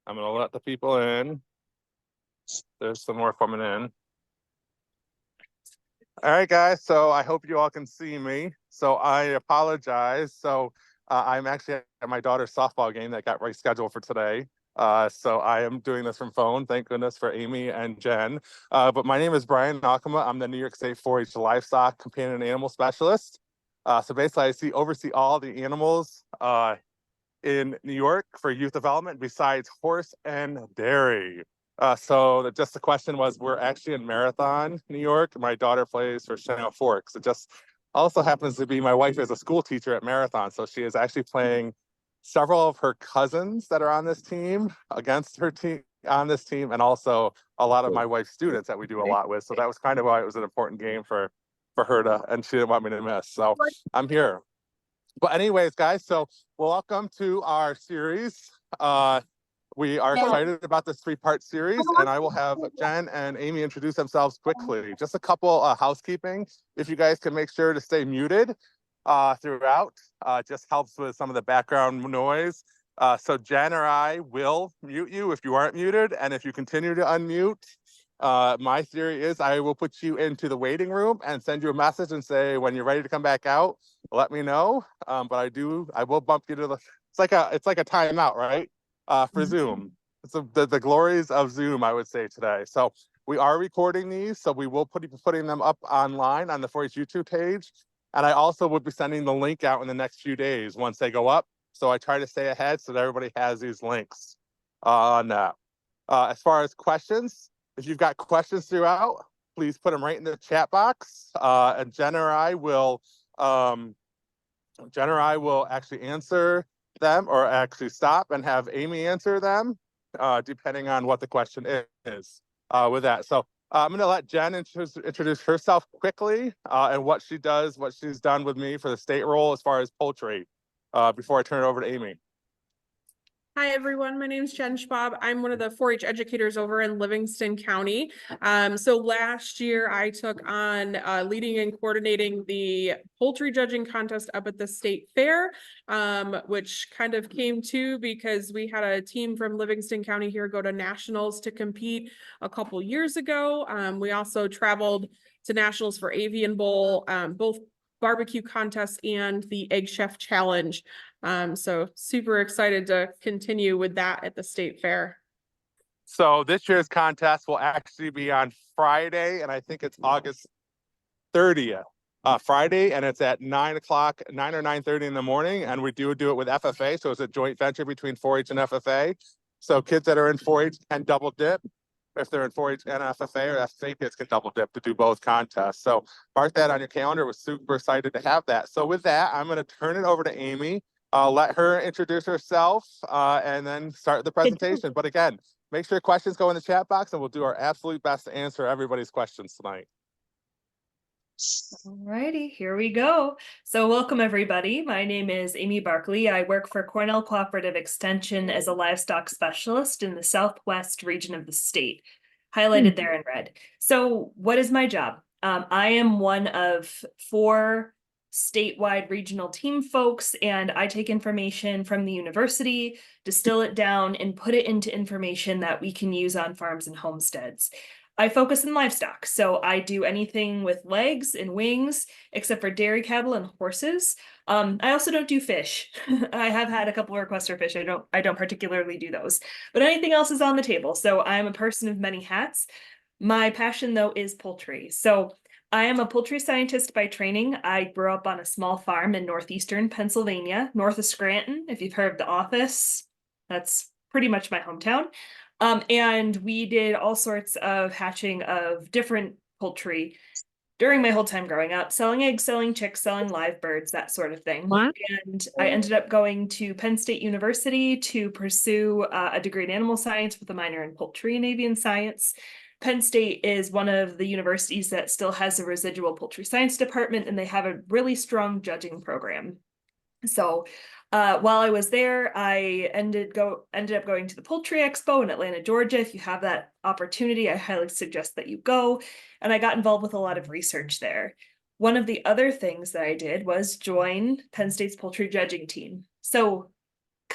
I'm gonna let the people in. There's some more coming in. All right, guys. So I hope you all can see me. So I apologize. So I'm actually at my daughter's softball game that got rescheduled for today. So I am doing this from phone. Thank goodness for Amy and Jen. But my name is Brian Nakama. I'm the New York State 4-H livestock companion animal specialist. So basically, oversee all the animals in New York for youth development besides horse and dairy. Just the question was, we're actually in Marathon, New York. My daughter plays for Channel Forks. It just also happens to be my wife is a school teacher at Marathon. So she is actually playing several of her cousins that are on this team against her team on this team, and also a lot of my wife's students that we do a lot with. So that was kind of why it was an important game for her to, and she didn't want me to miss. So I'm here. But anyways, guys, so welcome to our series. We are excited about this 3-part series, and I will have Jen and Amy introduce themselves quickly. Just a couple housekeeping. If you guys can make sure to stay muted throughout, just helps with some of the background noise. So Jen or I will mute you if you aren't muted, and if you continue to unmute, my theory is I will put you into the waiting room and send you a message and say, when you're ready to come back out, let me know. But I will bump you to the, it's like a timeout, right? For Zoom. It's the glories of Zoom, I would say today. So we are recording these, so we will be putting them up online on the 4-H YouTube page. And I also would be sending the link out in the next few days once they go up. So I try to stay ahead so that everybody has these links on that. As far as questions, if you've got questions throughout, please put them right in the chat box. And Jen or I will actually answer them, or actually stop and have Amy answer them, depending on what the question is with that. So I'm going to let Jen introduce herself quickly and what she does, what she's done with me for the state role as far as poultry, before I turn it over to Amy. Hi, everyone. My name is Jen Schwab. I'm one of the 4-H educators over in Livingston County. So last year I took on leading and coordinating the poultry judging contest up at the state fair, which kind of came to because we had a team from Livingston County here go to nationals to compete a couple years ago. We also traveled to nationals for Avian Bowl, both barbecue contest and the Egg Chef Challenge. So super excited to continue with that at the state fair. So this year's contest will actually be on Friday, and I think it's August 30th. Friday, and it's at 9 o'clock, 9 or 9:30 in the morning, and we do it with FFA, so it's a joint venture between 4-H and FFA. So kids that are in 4-H can double dip. If they're in 4-H and FFA, or FFA kids can double dip to do both contests. So mark that on your calendar. We're super excited to have that. So with that, I'm going to turn it over to Amy. I'll let her introduce herself and then start the presentation. But again, make sure questions go in the chat box, and we'll do our absolute best to answer everybody's questions tonight. Alrighty, here we go. So welcome everybody. My name is Amy Barkley. I work for Cornell Cooperative Extension as a livestock specialist in the Southwest region of the state, highlighted there in red. So what is my job? I am one of 4 statewide regional team folks, and I take information from the university, distill it down, and put it into information that we can use on farms and homesteads. I focus in livestock, so I do anything with legs and wings, except for dairy cattle and horses. I also don't do fish. I have had a couple of requests for fish. I don't particularly do those, but anything else is on the table. So I'm a person of many hats. My passion, though, is poultry. So I am a poultry scientist by training. I grew up on a small farm in northeastern Pennsylvania, north of Scranton. If you've heard of The Office, that's pretty much my hometown. And we did all sorts of hatching of different poultry during my whole time growing up, selling eggs, selling chicks, selling live birds, that sort of thing. What? And I ended up going to Penn State University to pursue a degree in animal science with a minor in poultry and avian science. Penn State is one of the universities that still has a residual poultry science department, and they have a really strong judging program. So while I was there, I ended up going to the Poultry Expo in Atlanta, Georgia. If you have that opportunity, I highly suggest that you go. And I got involved with a lot of research there. One of the other things that I did was join Penn State's poultry judging team. So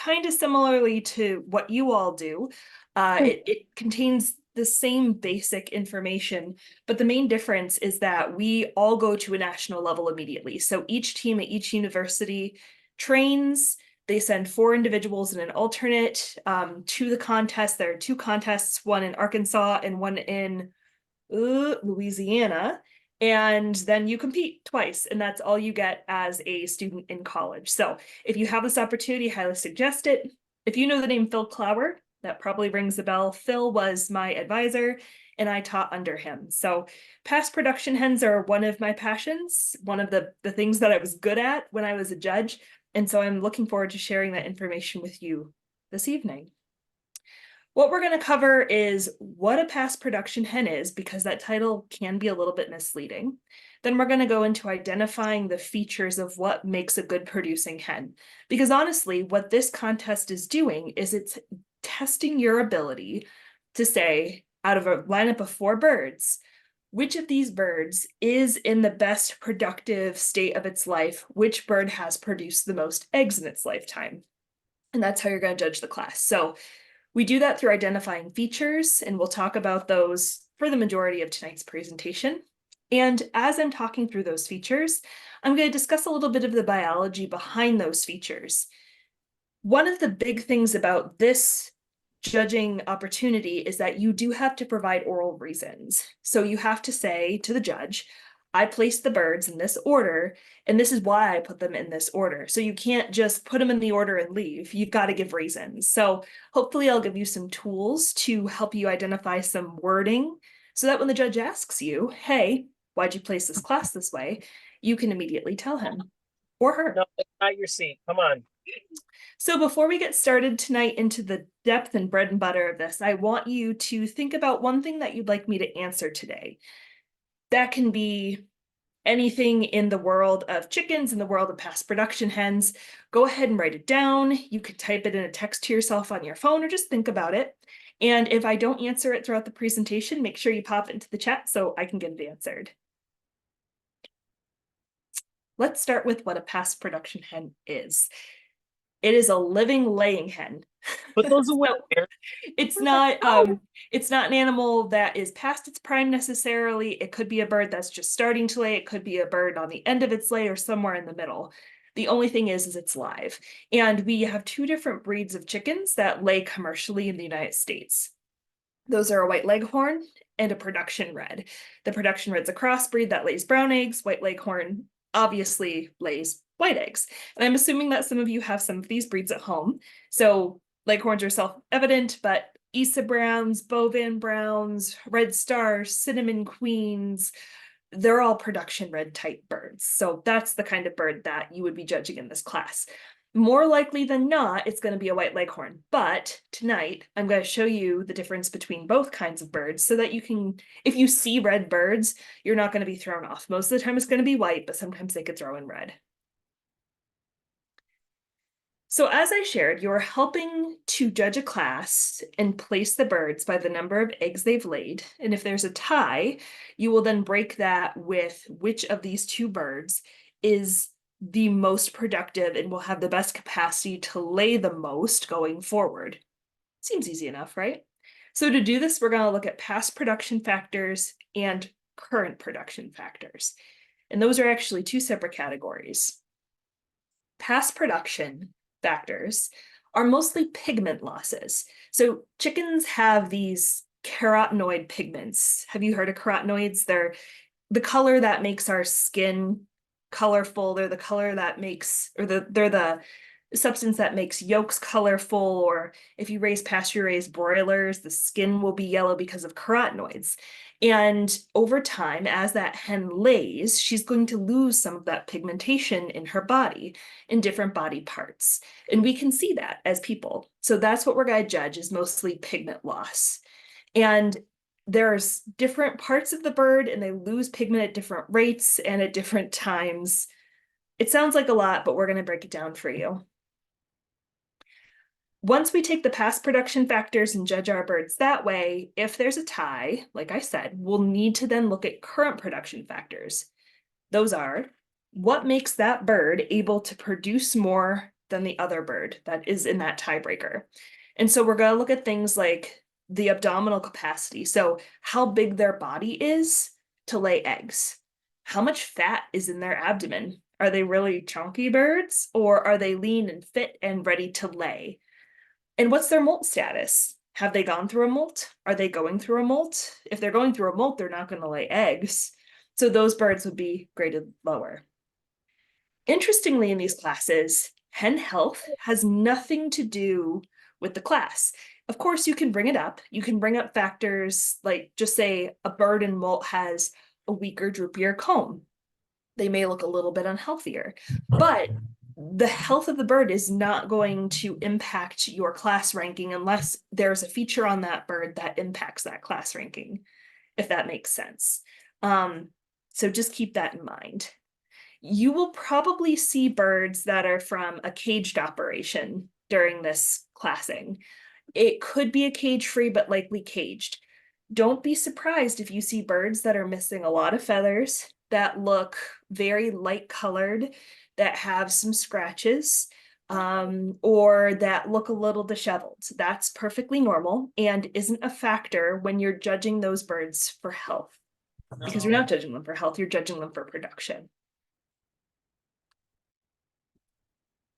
kind of similarly to what you all do. It contains the same basic information, but the main difference is that we all go to a national level immediately. So each team at each university trains. They send 4 individuals and an alternate to the contest. There are 2 contests, one in Arkansas and one in Louisiana. And then you compete twice, and that's all you get as a student in college. So if you have this opportunity, highly suggest it. If you know the name Phil Clower, that probably rings a bell. Phil was my advisor, and I taught under him. So past production hens are one of my passions, one of the things that I was good at when I was a judge. And so I'm looking forward to sharing that information with you this evening. What we're going to cover is what a past production hen is, because that title can be a little bit misleading. Then we're going to go into identifying the features of what makes a good producing hen. Because honestly, what this contest is doing is it's testing your ability to say, out of a lineup of 4 birds, which of these birds is in the best productive state of its life? Which bird has produced the most eggs in its lifetime? And that's how you're going to judge the class. So we do that through identifying features, and we'll talk about those for the majority of tonight's presentation. And as I'm talking through those features, I'm going to discuss a little bit of the biology behind those features. One of the big things about this judging opportunity is that you do have to provide oral reasons. So you have to say to the judge, I placed the birds in this order, and this is why I put them in this order. So you can't just put them in the order and leave. You've got to give reasons. So hopefully I'll give you some tools to help you identify some wording so that when the judge asks you, hey, why'd you place this class this way? You can immediately tell him or her. No, that's not your seat. Come on. So before we get started tonight into the depth and bread and butter of this, I want you to think about one thing that you'd like me to answer today. That can be anything in the world of chickens, in the world of past production hens. Go ahead and write it down. You could type it in a text to yourself on your phone or just think about it. And if I don't answer it throughout the presentation, make sure you pop it into the chat so I can get it answered. Let's start with what a past production hen is. It is a living laying hen. Put those away. It's not an animal that is past its prime necessarily. It could be a bird that's just starting to lay. It could be a bird on the end of its lay or somewhere in the middle. The only thing is it's live. And we have 2 different breeds of chickens that lay commercially in the United States. Those are a white leghorn and a production red. The production red's a crossbreed that lays brown eggs. White leghorn obviously lays white eggs. And I'm assuming that some of you have some of these breeds at home. So leghorns are self-evident, but Isa Browns, Bovin Browns, Red Stars, Cinnamon Queens, they're all production red type birds. So that's the kind of bird that you would be judging in this class. More likely than not, it's going to be a white leghorn. But tonight, I'm going to show you the difference between both kinds of birds so that you can, if you see red birds, you're not going to be thrown off. Most of the time it's going to be white, but sometimes they could throw in red. So as I shared, you're helping to judge a class and place the birds by the number of eggs they've laid. And if there's a tie, you will then break that with which of these 2 birds is the most productive and will have the best capacity to lay the most going forward. Seems easy enough, right? So to do this, we're going to look at past production factors and current production factors. And those are actually 2 separate categories. Past production factors are mostly pigment losses. So chickens have these carotenoid pigments. Have you heard of carotenoids? They're the color that makes our skin colorful. They're the color that makes, or they're the substance that makes yolks colorful, or if you raise pasture-raised broilers, the skin will be yellow because of carotenoids. And over time, as that hen lays, she's going to lose some of that pigmentation in her body, in different body parts. And we can see that as people. So that's what we're going to judge, is mostly pigment loss. And there's different parts of the bird, and they lose pigment at different rates and at different times. It sounds like a lot, but we're going to break it down for you. Once we take the past production factors and judge our birds that way, if there's a tie, like I said, we'll need to then look at current production factors. Those are, what makes that bird able to produce more than the other bird that is in that tiebreaker. And so we're going to look at things like the abdominal capacity. So how big their body is to lay eggs. How much fat is in their abdomen? Are they really chunky birds, or are they lean and fit and ready to lay? And what's their molt status? Have they gone through a molt? Are they going through a molt? If they're going through a molt, they're not going to lay eggs. So those birds would be graded lower. Interestingly, in these classes, hen health has nothing to do with the class. Of course, you can bring it up. You can bring up factors like, just say a bird in molt has a weaker, droopier comb. They may look a little bit unhealthier, but the health of the bird is not going to impact your class ranking unless there's a feature on that bird that impacts that class ranking, if that makes sense. So just keep that in mind. You will probably see birds that are from a caged operation during this classing. It could be a cage-free, but likely caged. Don't be surprised if you see birds that are missing a lot of feathers, that look very light colored, that have some scratches, or that look a little disheveled. That's perfectly normal and isn't a factor when you're judging those birds for health. Because you're not judging them for health, you're judging them for production.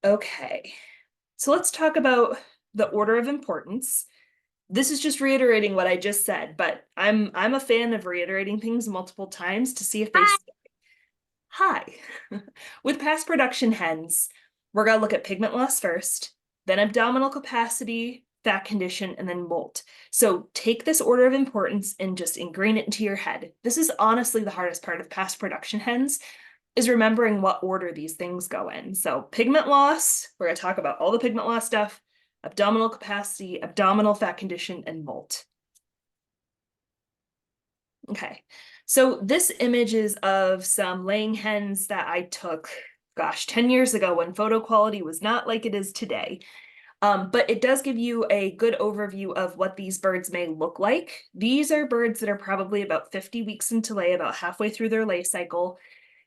Okay, so let's talk about the order of importance. This is just reiterating what I just said, but I'm a fan of reiterating things multiple times to see if they stay. Hi. With past production hens, we're gonna look at pigment loss first, then abdominal capacity, fat condition, and then molt. So take this order of importance and just ingrain it into your head. This is honestly the hardest part of past production hens, is remembering what order these things go in. So pigment loss, we're gonna talk about all the pigment loss stuff, abdominal capacity, abdominal fat condition, and molt. Okay, so this image is of some laying hens that I took, gosh, 10 years ago when photo quality was not like it is today. But it does give you a good overview of what these birds may look like. These are birds that are probably about 50 weeks into lay, about halfway through their lay cycle.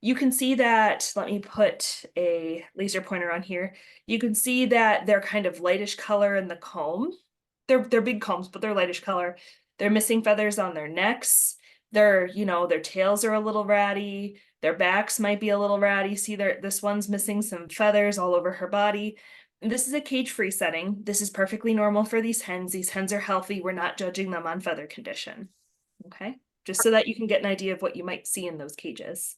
You can see that, let me put a laser pointer on here. You can see that they're kind of lightish color in the comb. They're big combs, but they're lightish color. They're missing feathers on their necks. Their tails are a little ratty. Their backs might be a little ratty. See, this one's missing some feathers all over her body. And this is a cage-free setting. This is perfectly normal for these hens. These hens are healthy. We're not judging them on feather condition. Okay, just so that you can get an idea of what you might see in those cages.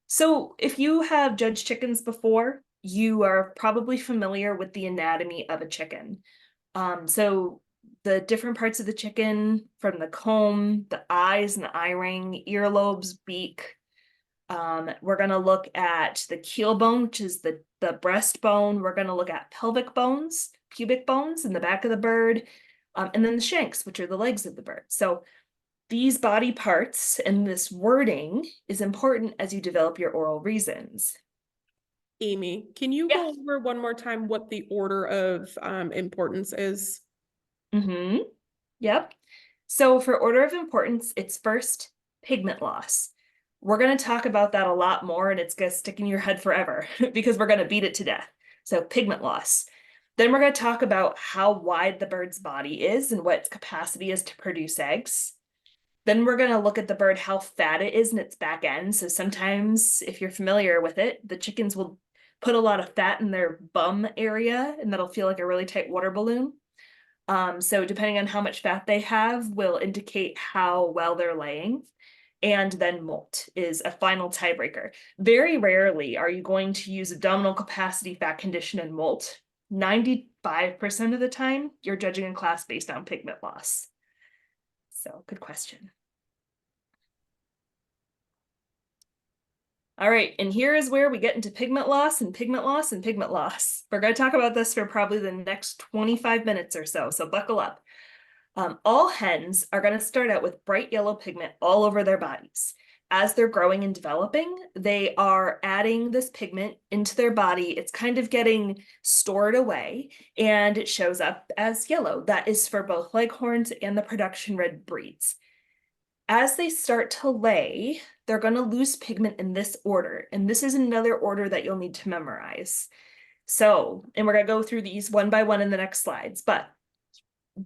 So if you have judged chickens before, you are probably familiar with the anatomy of a chicken. So the different parts of the chicken, from the comb, the eyes and the eye ring, earlobes, beak. We're going to look at the keel bone, which is the breastbone. We're going to look at pelvic bones, pubic bones in the back of the bird, and then the shanks, which are the legs of the bird. So these body parts and this wording is important as you develop your oral reasons. Amy, can you go over one more time what the order of importance is? Yep. So for order of importance, it's first pigment loss. We're going to talk about that a lot more, and it's going to stick in your head forever because we're going to beat it to death. So pigment loss. Then we're going to talk about how wide the bird's body is and what its capacity is to produce eggs. Then we're going to look at the bird, how fat it is in its back end. So sometimes, if you're familiar with it, the chickens will put a lot of fat in their bum area, and that'll feel like a really tight water balloon. So depending on how much fat they have will indicate how well they're laying. And then molt is a final tiebreaker. Very rarely are you going to use abdominal capacity, fat condition, and molt. 95% of the time, you're judging a class based on pigment loss. So good question. All right, and here is where we get into pigment loss and pigment loss and pigment loss. We're going to talk about this for probably the next 25 minutes or so buckle up. All hens are going to start out with bright yellow pigment all over their bodies. As they're growing and developing, they are adding this pigment into their body. It's kind of getting stored away, and it shows up as yellow. That is for both Leghorns and the production red breeds. As they start to lay, they're going to lose pigment in this order. And this is another order that you'll need to memorize. So, and we're going to go through these one by one in the next slides, but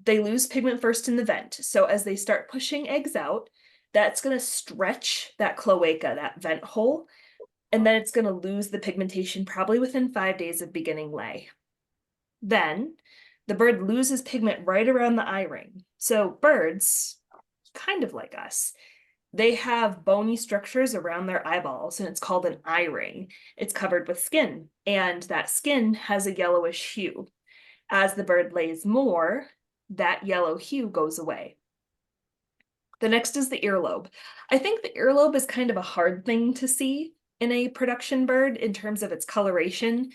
they lose pigment first in the vent. So as they start pushing eggs out, that's going to stretch that cloaca, that vent hole, and then it's going to lose the pigmentation probably within 5 days of beginning lay. Then the bird loses pigment right around the eye ring. So birds, kind of like us, they have bony structures around their eyeballs, and it's called an eye ring. It's covered with skin, and that skin has a yellowish hue. As the bird lays more, that yellow hue goes away. The next is the earlobe. I think the earlobe is kind of a hard thing to see in a production bird in terms of its coloration.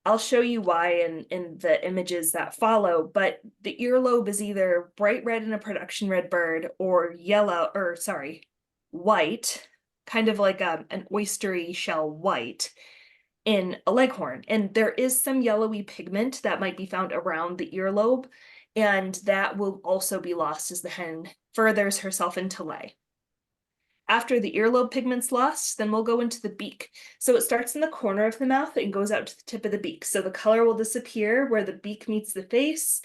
I'll show you why in the images that follow, but the earlobe is either bright red in a production red bird or white, kind of like an oystery shell white in a leghorn. And there is some yellowy pigment that might be found around the earlobe, and that will also be lost as the hen furthers herself into lay. After the earlobe pigment's lost, then we'll go into the beak. So it starts in the corner of the mouth and goes out to the tip of the beak. So the color will disappear where the beak meets the face.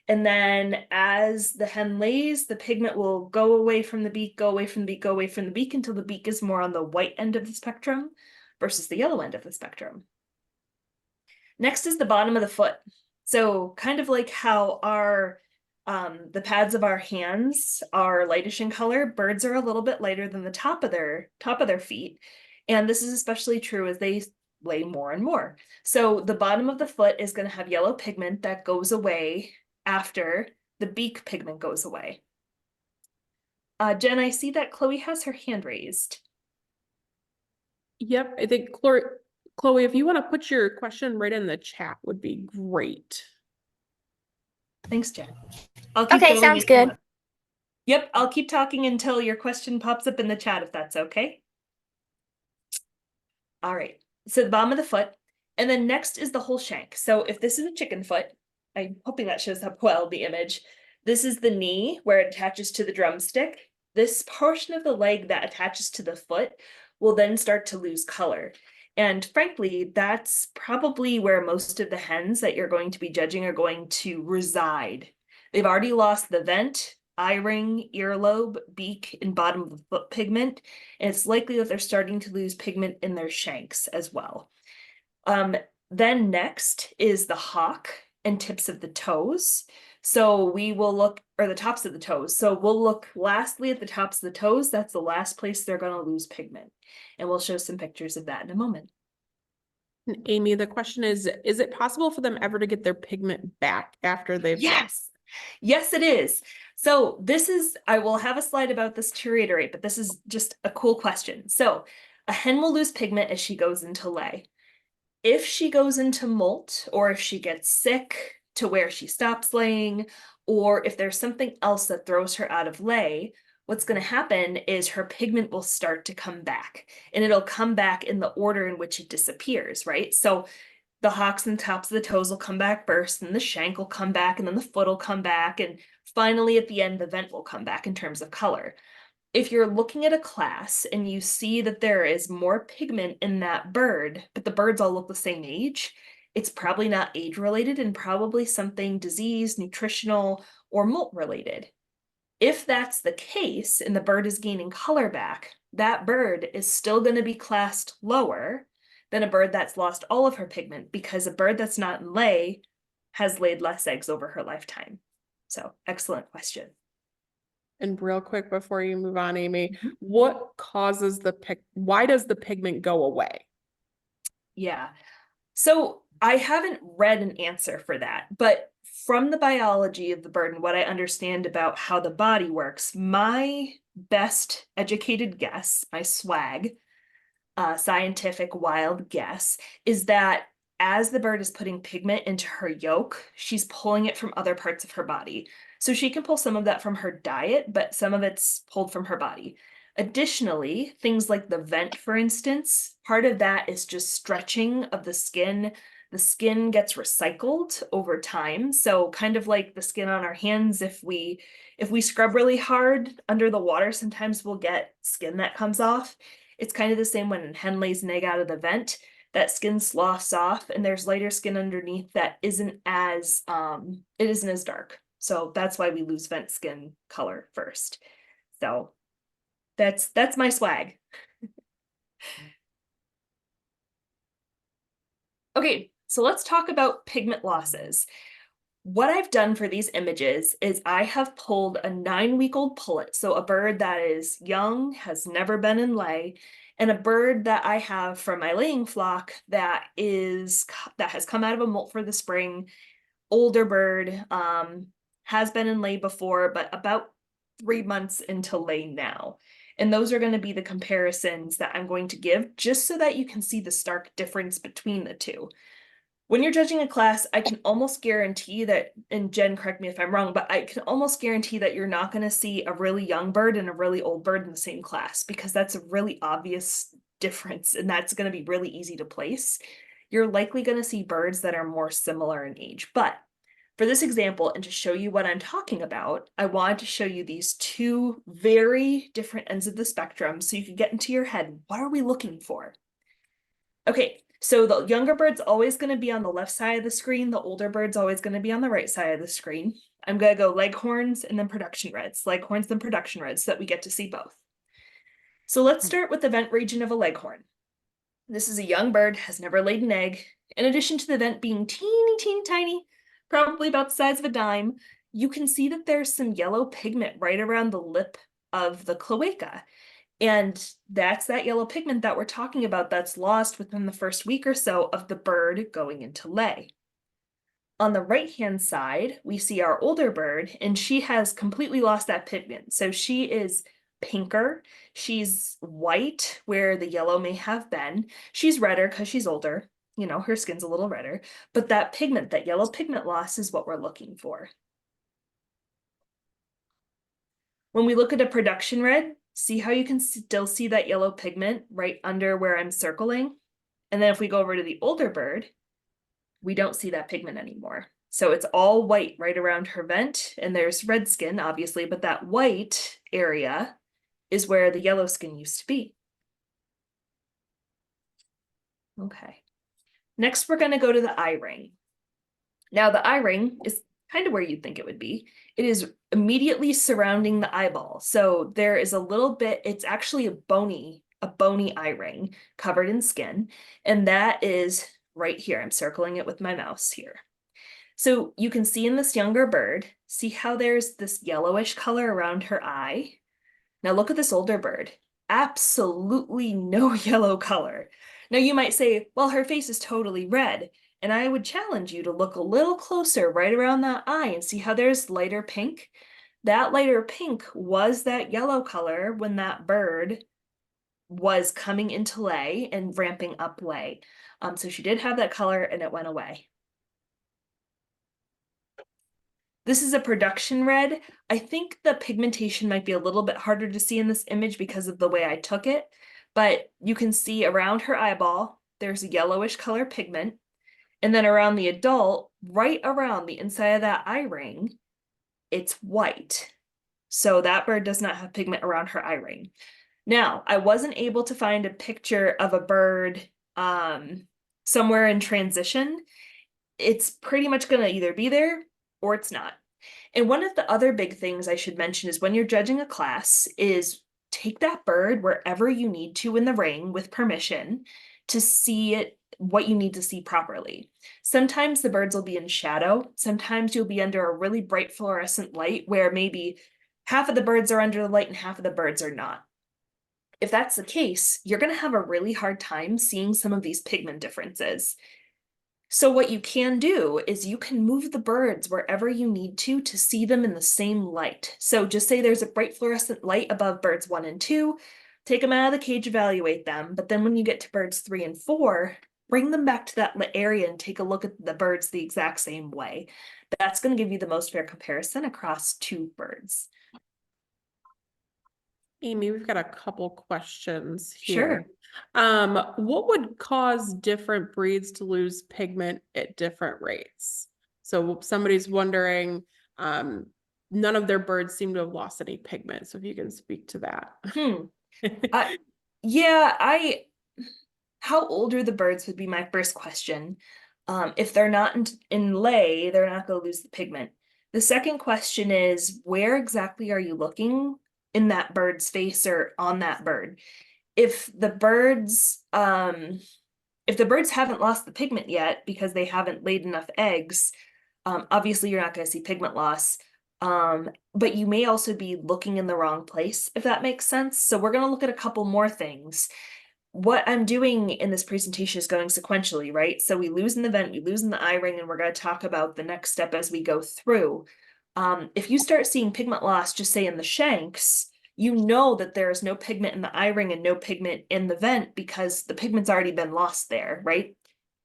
And then as the hen lays, the pigment will go away from the beak, go away from the beak, go away from the beak until the beak is more on the white end of the spectrum versus the yellow end of the spectrum. Next is the bottom of the foot. So kind of like how our the pads of our hands are lightish in color, birds are a little bit lighter than the top of their feet. And this is especially true as they lay more and more. So the bottom of the foot is going to have yellow pigment that goes away after the beak pigment goes away. Jen, I see that Chloe has her hand raised. Yep, I think Chloe, if you want to put your question right in the chat would be great. Thanks, Jen. I'll keep Okay, going sounds until- good. Yep, I'll keep talking until your question pops up in the chat, if that's okay. All right, so the bottom of the foot, and then next is the whole shank. So if this is a chicken foot, I'm hoping that shows up well in the image. This is the knee where it attaches to the drumstick. This portion of the leg that attaches to the foot will then start to lose color. And frankly, that's probably where most of the hens that you're going to be judging are going to reside. They've already lost the vent, eye ring, earlobe, beak, and bottom of the foot pigment. And it's likely that they're starting to lose pigment in their shanks as well. Then next is the hock and tips of the toes. So we will look, or the tops of the toes. So we'll look lastly at the tops of the toes. That's the last place they're going to lose pigment. And we'll show some pictures of that in a moment. And Amy, the question is it possible for them ever to get their pigment back after they've Yes. Yes, it is. So this is, I will have a slide about this to reiterate, but this is just a cool question. So a hen will lose pigment as she goes into lay. If she goes into molt, or if she gets sick to where she stops laying, or if there's something else that throws her out of lay, what's going to happen is her pigment will start to come back, and it'll come back in the order in which it disappears, right? So the hocks and tops of the toes will come back first, and the shank will come back, and then the foot will come back, and finally at the end, the vent will come back in terms of color. If you're looking at a class and you see that there is more pigment in that bird, but the birds all look the same age, it's probably not age related and probably something disease, nutritional, or molt related. If that's the case and the bird is gaining color back, that bird is still going to be classed lower than a bird that's lost all of her pigment, because a bird that's not in lay has laid less eggs over her lifetime. So, excellent question. And real quick before you move on, Amy, what causes why does the pigment go away? Yeah. So I haven't read an answer for that, but from the biology of the bird and what I understand about how the body works, my best educated guess, my swag, scientific wild guess, is that as the bird is putting pigment into her yolk, she's pulling it from other parts of her body. So she can pull some of that from her diet, but some of it's pulled from her body. Additionally, things like the vent, for instance, part of that is just stretching of the skin the skin gets recycled over time. So kind of like the skin on our hands, if we scrub really hard under the water, sometimes we'll get skin that comes off. It's kind of the same when a hen lays an egg out of the vent. That skin sloughs off and there's lighter skin underneath that isn't as it isn't as dark. So that's why we lose vent skin color first. So that's my swag. Okay, so let's talk about pigment losses. What I've done for these images is I have pulled a 9-week-old pullet, so a bird that is young, has never been in lay, and a bird that I have from my laying flock that has come out of a molt for the spring, older bird, has been in lay before, but about 3 months into lay now. And those are going to be the comparisons that I'm going to give just so that you can see the stark difference between the two. When you're judging a class, I can almost guarantee that, and Jen, correct me if I'm wrong, but I can almost guarantee that you're not going to see a really young bird and a really old bird in the same class, because that's a really obvious difference and that's going to be really easy to place. You're likely going to see birds that are more similar in age. But for this example, and to show you what I'm talking about, I wanted to show you these two very different ends of the spectrum so you can get into your head, what are we looking for? Okay, so the younger bird's always going to be on the left side of the screen. The older bird's always going to be on the right side of the screen. I'm going to go leghorns and then production reds, leghorns then production reds, so that we get to see both. So let's start with the vent region of a leghorn. This is a young bird, has never laid an egg. In addition to the vent being teeny tiny, probably about the size of a dime, you can see that there's some yellow pigment right around the lip of the cloaca. And that's that yellow pigment that we're talking about that's lost within the first week or so of the bird going into lay. On the right-hand side, we see our older bird, and she has completely lost that pigment. So she is pinker. She's white where the yellow may have been. She's redder because she's older. You know, her skin's a little redder. But that pigment, that yellow pigment loss is what we're looking for. When we look at a production red, see how you can still see that yellow pigment right under where I'm circling? And then if we go over to the older bird, we don't see that pigment anymore. So it's all white right around her vent, and there's red skin, obviously, but that white area is where the yellow skin used to be. Okay. Next, we're going to go to the eye ring. Now, the eye ring is kind of where you'd think it would be. It is immediately surrounding the eyeball. So there is a little bit, it's actually a bony eye ring covered in skin. And that is right here. I'm circling it with my mouse here. So you can see in this younger bird, see how there's this yellowish color around her eye? Now look at this older bird. Absolutely no yellow color. Now you might say, well, her face is totally red. And I would challenge you to look a little closer right around that eye and see how there's lighter pink. That lighter pink was that yellow color when that bird was coming into lay and ramping up lay. So she did have that color and it went away. This is a production red. I think the pigmentation might be a little bit harder to see in this image because of the way I took it, but you can see around her eyeball, there's a yellowish color pigment. And then around the adult, right around the inside of that eye ring, it's white. So that bird does not have pigment around her eye ring. Now, I wasn't able to find a picture of a bird somewhere in transition. It's pretty much going to either be there or it's not. And one of the other big things I should mention is when you're judging a class is take that bird wherever you need to in the ring with permission to see it, what you need to see properly. Sometimes the birds will be in shadow. Sometimes you'll be under a really bright fluorescent light where maybe half of the birds are under the light and half of the birds are not. If that's the case, you're going to have a really hard time seeing some of these pigment differences. So what you can do is you can move the birds wherever you need to see them in the same light. So just say there's a bright fluorescent light above birds 1 and 2, take them out of the cage, evaluate them. But then when you get to birds 3 and 4, bring them back to that area and take a look at the birds the exact same way. That's going to give you the most fair comparison across 2 birds. Amy, we've got a couple questions Sure. here. What would cause different breeds to lose pigment at different rates? So somebody's wondering, none of their birds seem to have lost any pigment. So if you can speak to that. Yeah, how old are the birds would be my first question. If they're not in lay, they're not going to lose the pigment. The second question is, where exactly are you looking in that bird's face or on that bird? If the birds haven't lost the pigment yet because they haven't laid enough eggs, obviously you're not going to see pigment loss. But you may also be looking in the wrong place, if that makes sense. So we're going to look at a couple more things. What I'm doing in this presentation is going sequentially, right? So we lose in the vent, we lose in the eye ring, and we're going to talk about the next step as we go through. If you start seeing pigment loss, just say in the shanks, you know that there is no pigment in the eye ring and no pigment in the vent because the pigment's already been lost there, right?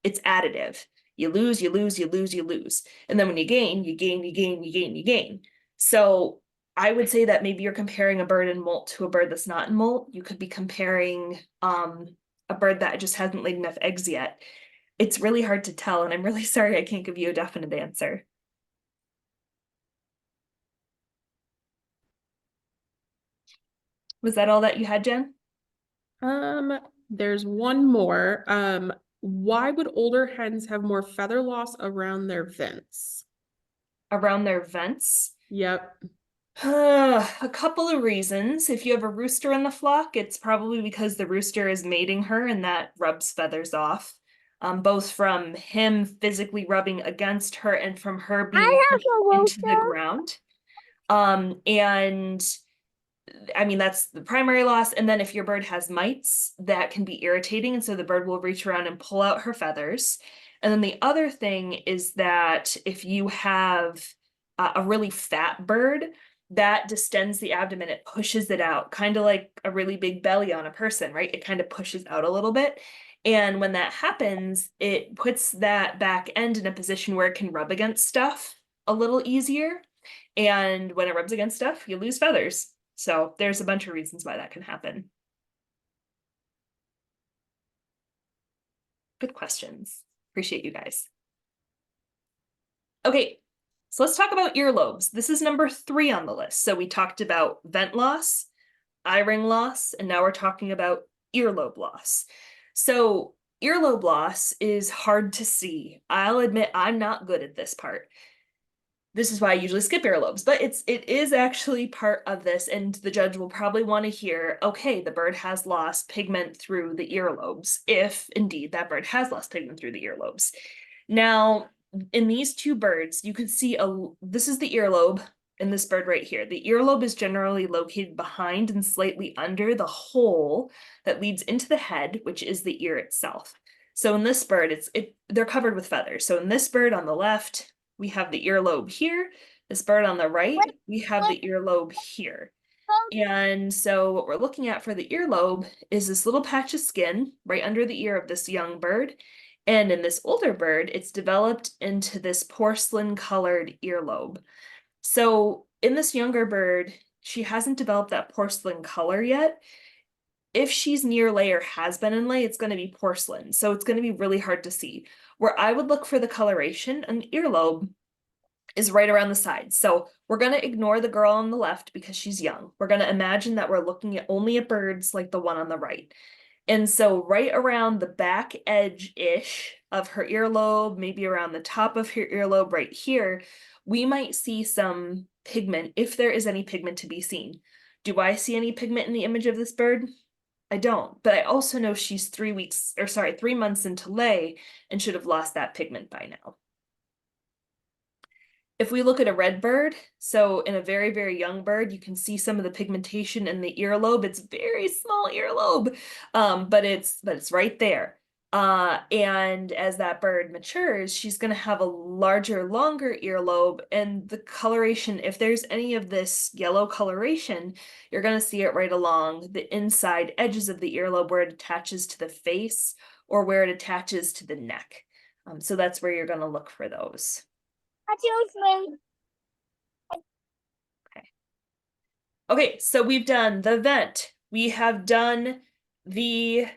It's additive. You lose, you lose, you lose, you lose. And then when you gain, you gain, you gain, you gain, you gain. So I would say that maybe you're comparing a bird in molt to a bird that's not in molt. You could be comparing a bird that just hasn't laid enough eggs yet. It's really hard to tell, and I'm really sorry I can't give you a definite answer. Was that all that you had, Jen? There's one more. Why would older hens have more feather loss around their vents? Around their vents? Yep. A couple of reasons. If you have a rooster in the flock, it's probably because the rooster is mating her and that rubs feathers off. Both from him physically rubbing against her and from her being pushed into the ground. And I mean, that's the primary loss. And then if your bird has mites, that can be irritating. And so the bird will reach around and pull out her feathers. And then the other thing is that if you have a really fat bird, that distends the abdomen, it pushes it out, kind of like a really big belly on a person, right? It kind of pushes out a little bit. And when that happens, it puts that back end in a position where it can rub against stuff a little easier. And when it rubs against stuff, you lose feathers. So there's a bunch of reasons why that can happen. Good questions. Appreciate you guys. Okay, so let's talk about earlobes. This is number 3 on the list. So we talked about vent loss, eye ring loss, and now we're talking about earlobe loss. So earlobe loss is hard to see. I'll admit I'm not good at this part. This is why I usually skip earlobes, but it is actually part of this, and the judge will probably want to hear, okay, the bird has lost pigment through the earlobes, if indeed that bird has lost pigment through the earlobes. Now, in these two birds, you can see this is the earlobe in this bird right here. The earlobe is generally located behind and slightly under the hole that leads into the head, which is the ear itself. So in this bird, they're covered with feathers. So in this bird on the left, we have the earlobe here. This bird on the right, we have the earlobe here. And so what we're looking at for the earlobe is this little patch of skin right under the ear of this young bird. And in this older bird, it's developed into this porcelain colored earlobe. So in this younger bird, she hasn't developed that porcelain color yet. If she's near lay or has been in lay, it's going to be porcelain. So it's going to be really hard to see. Where I would look for the coloration, an earlobe is right around the sides. So we're going to ignore the girl on the left because she's young. We're going to imagine that we're looking at only at birds like the one on the right. And so right around the back edge-ish of her earlobe, maybe around the top of her earlobe right here, we might see some pigment, if there is any pigment to be seen. Do I see any pigment in the image of this bird? I don't, but I also know she's 3 months into lay and should have lost that pigment by now. If we look at a red bird, so in a very, very young bird, you can see some of the pigmentation in the earlobe. It's very small earlobe, but it's right there. And as that bird matures, she's going to have a larger, longer earlobe, and the coloration, if there's any of this yellow coloration, you're going to see it right along the inside edges of the earlobe where it attaches to the face or where it attaches to the neck. So that's where you're going to look for those. Okay. Okay, so we've done the vent. We have done the,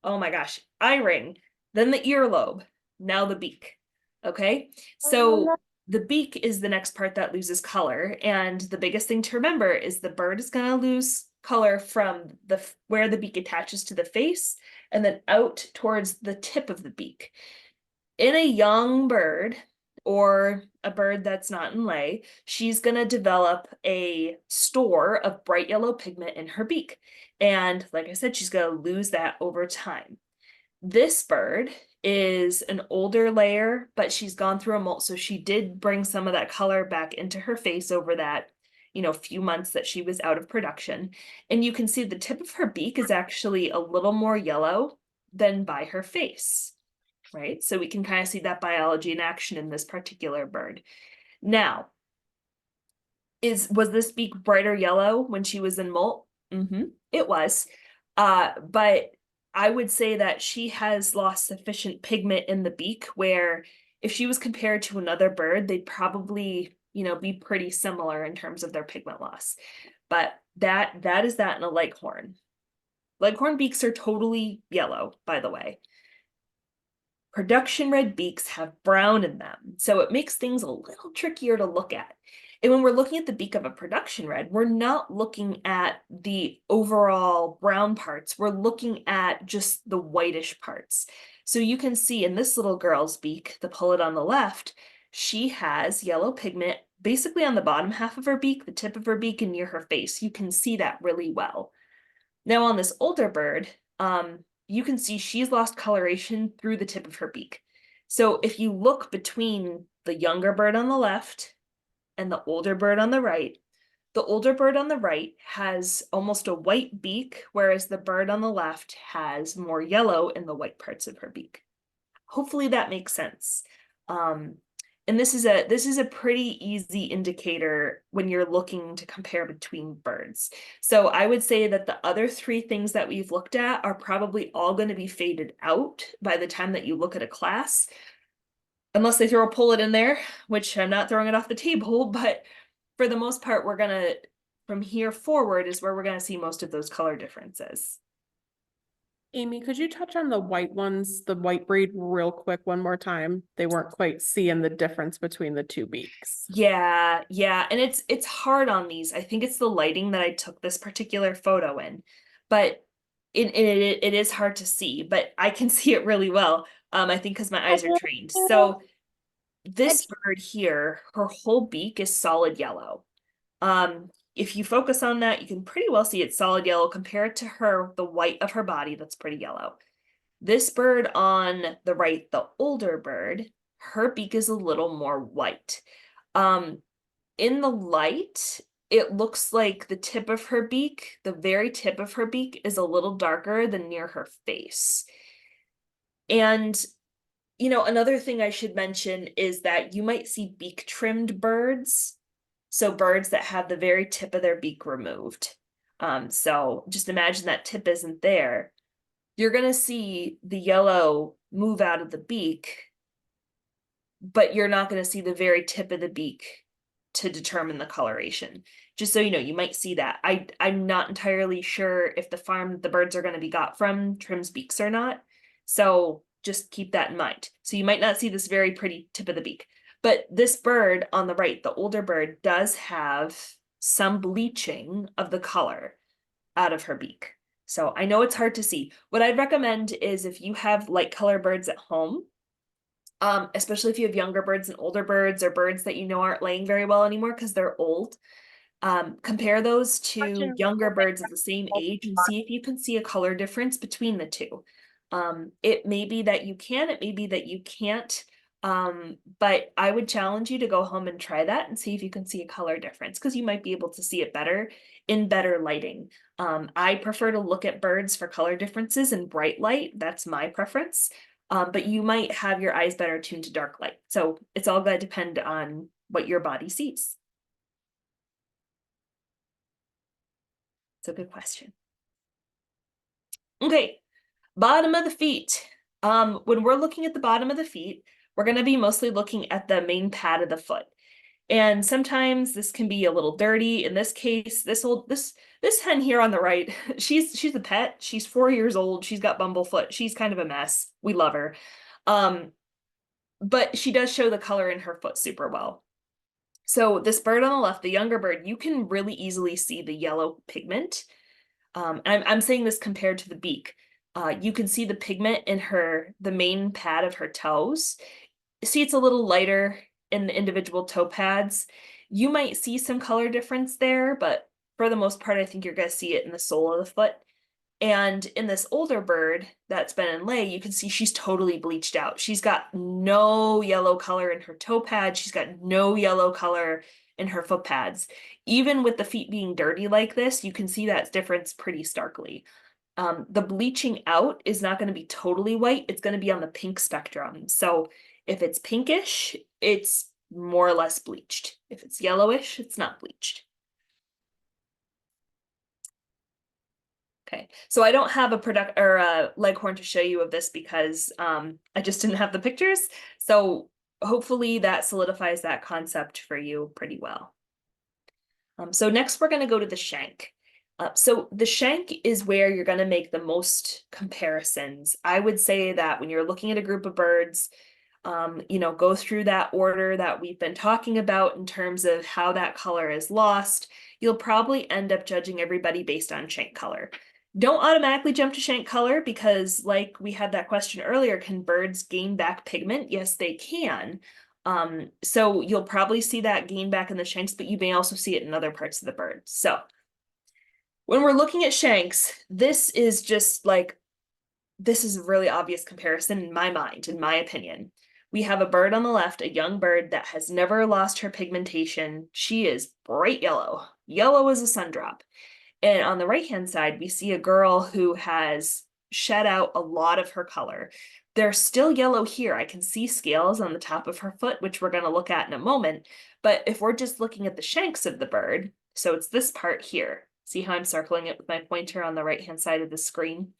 oh my gosh, eye ring, then the earlobe, now the beak. Okay, so the beak is the next part that loses color. And the biggest thing to remember is the bird is going to lose color from where the beak attaches to the face and then out towards the tip of the beak. In a young bird, or a bird that's not in lay, she's going to develop a store of bright yellow pigment in her beak. And like I said, she's going to lose that over time. This bird is an older layer, but she's gone through a molt. So she did bring some of that color back into her face over that, few months that she was out of production. And you can see the tip of her beak is actually a little more yellow than by her face, right? So we can kind of see that biology in action in this particular bird. Now, was this beak brighter yellow when she was in molt? It was. But I would say that she has lost sufficient pigment in the beak where if she was compared to another bird, they'd probably, be pretty similar in terms of their pigment loss. But that is that in a leghorn. Leghorn beaks are totally yellow, by the way. Production red beaks have brown in them, so it makes things a little trickier to look at. And when we're looking at the beak of a production red, we're not looking at the overall brown parts. We're looking at just the whitish parts. So you can see in this little girl's beak, the pullet on the left, she has yellow pigment basically on the bottom half of her beak, the tip of her beak, and near her face. You can see that really well. Now on this older bird, you can see she's lost coloration through the tip of her beak. So if you look between the younger bird on the left and the older bird on the right, the older bird on the right has almost a white beak, whereas the bird on the left has more yellow in the white parts of her beak. Hopefully that makes sense. And this is a pretty easy indicator when you're looking to compare between birds. So I would say that the other three things that we've looked at are probably all going to be faded out by the time that you look at a class, unless they throw a pullet in there, which I'm not throwing it off the table, but for the most part, we're gonna, from here forward is where we're gonna see most of those color differences. Amy, could you touch on the white ones, the white breed real quick one more time? They weren't quite seeing the difference between the two beaks. Yeah, and it's hard on these. I think it's the lighting that I took this particular photo in, but it is hard to see, but I can see it really well. I think because my eyes are trained. So this bird here, her whole beak is solid yellow. If you focus on that, you can pretty well see it's solid yellow. Compare it to the white of her body, that's pretty yellow. This bird on the right, the older bird, her beak is a little more white. In the light, it looks like the tip of her beak, the very tip of her beak, is a little darker than near her face. And another thing I should mention is that you might see beak trimmed birds. So birds that have the very tip of their beak removed. So just imagine that tip isn't there. You're going to see the yellow move out of the beak, but you're not going to see the very tip of the beak to determine the coloration. Just so you know, you might see that. I'm not entirely sure if the farm the birds are going to be got from trims beaks or not. So just keep that in mind. So you might not see this very pretty tip of the beak. But this bird on the right, the older bird, does have some bleaching of the color out of her beak. So I know it's hard to see. What I'd recommend is if you have light color birds at home, especially if you have younger birds and older birds or birds that aren't laying very well anymore because they're old, compare those to younger birds of the same age and see if you can see a color difference between the two. It may be that you can, it may be that you can't. But I would challenge you to go home and try that and see if you can see a color difference, because you might be able to see it better in better lighting. I prefer to look at birds for color differences in bright light. That's my preference. But you might have your eyes better tuned to dark light. So it's all going to depend on what your body sees. It's a good question. Okay, bottom of the feet. When we're looking at the bottom of the feet, we're going to be mostly looking at the main pad of the foot. And sometimes this can be a little dirty. In this case, this hen here on the right, she's a pet. She's 4 years old. She's got bumblefoot. She's kind of a mess. We love her. But she does show the color in her foot super well. So this bird on the left, the younger bird, you can really easily see the yellow pigment. And I'm saying this compared to the beak. You can see the pigment in the main pad of her toes. See, it's a little lighter in the individual toe pads. You might see some color difference there, but for the most part, I think you're going to see it in the sole of the foot. And in this older bird that's been in lay, you can see she's totally bleached out. She's got no yellow color in her toe pads. She's got no yellow color in her foot pads. Even with the feet being dirty like this, you can see that difference pretty starkly. The bleaching out is not going to be totally white. It's going to be on the pink spectrum. So if it's pinkish, it's more or less bleached. If it's yellowish, it's not bleached. Okay, so I don't have a leghorn to show you of this because I just didn't have the pictures. So hopefully that solidifies that concept for you pretty well. So next we're going to go to the shank. So the shank is where you're going to make the most comparisons. I would say that when you're looking at a group of birds, go through that order that we've been talking about in terms of how that color is lost. You'll probably end up judging everybody based on shank color. Don't automatically jump to shank color because, like we had that question earlier, can birds gain back pigment? Yes, they can. So you'll probably see that gain back in the shanks, but you may also see it in other parts of the bird. So when we're looking at shanks, this is a really obvious comparison in my mind, in my opinion. We have a bird on the left, a young bird that has never lost her pigmentation. She is bright yellow, yellow as a sundrop. And on the right-hand side, we see a girl who has shed out a lot of her color. They're still yellow here. I can see scales on the top of her foot, which we're going to look at in a moment. But if we're just looking at the shanks of the bird, so it's this part here. See how I'm circling it with my pointer on the right-hand side of the screen?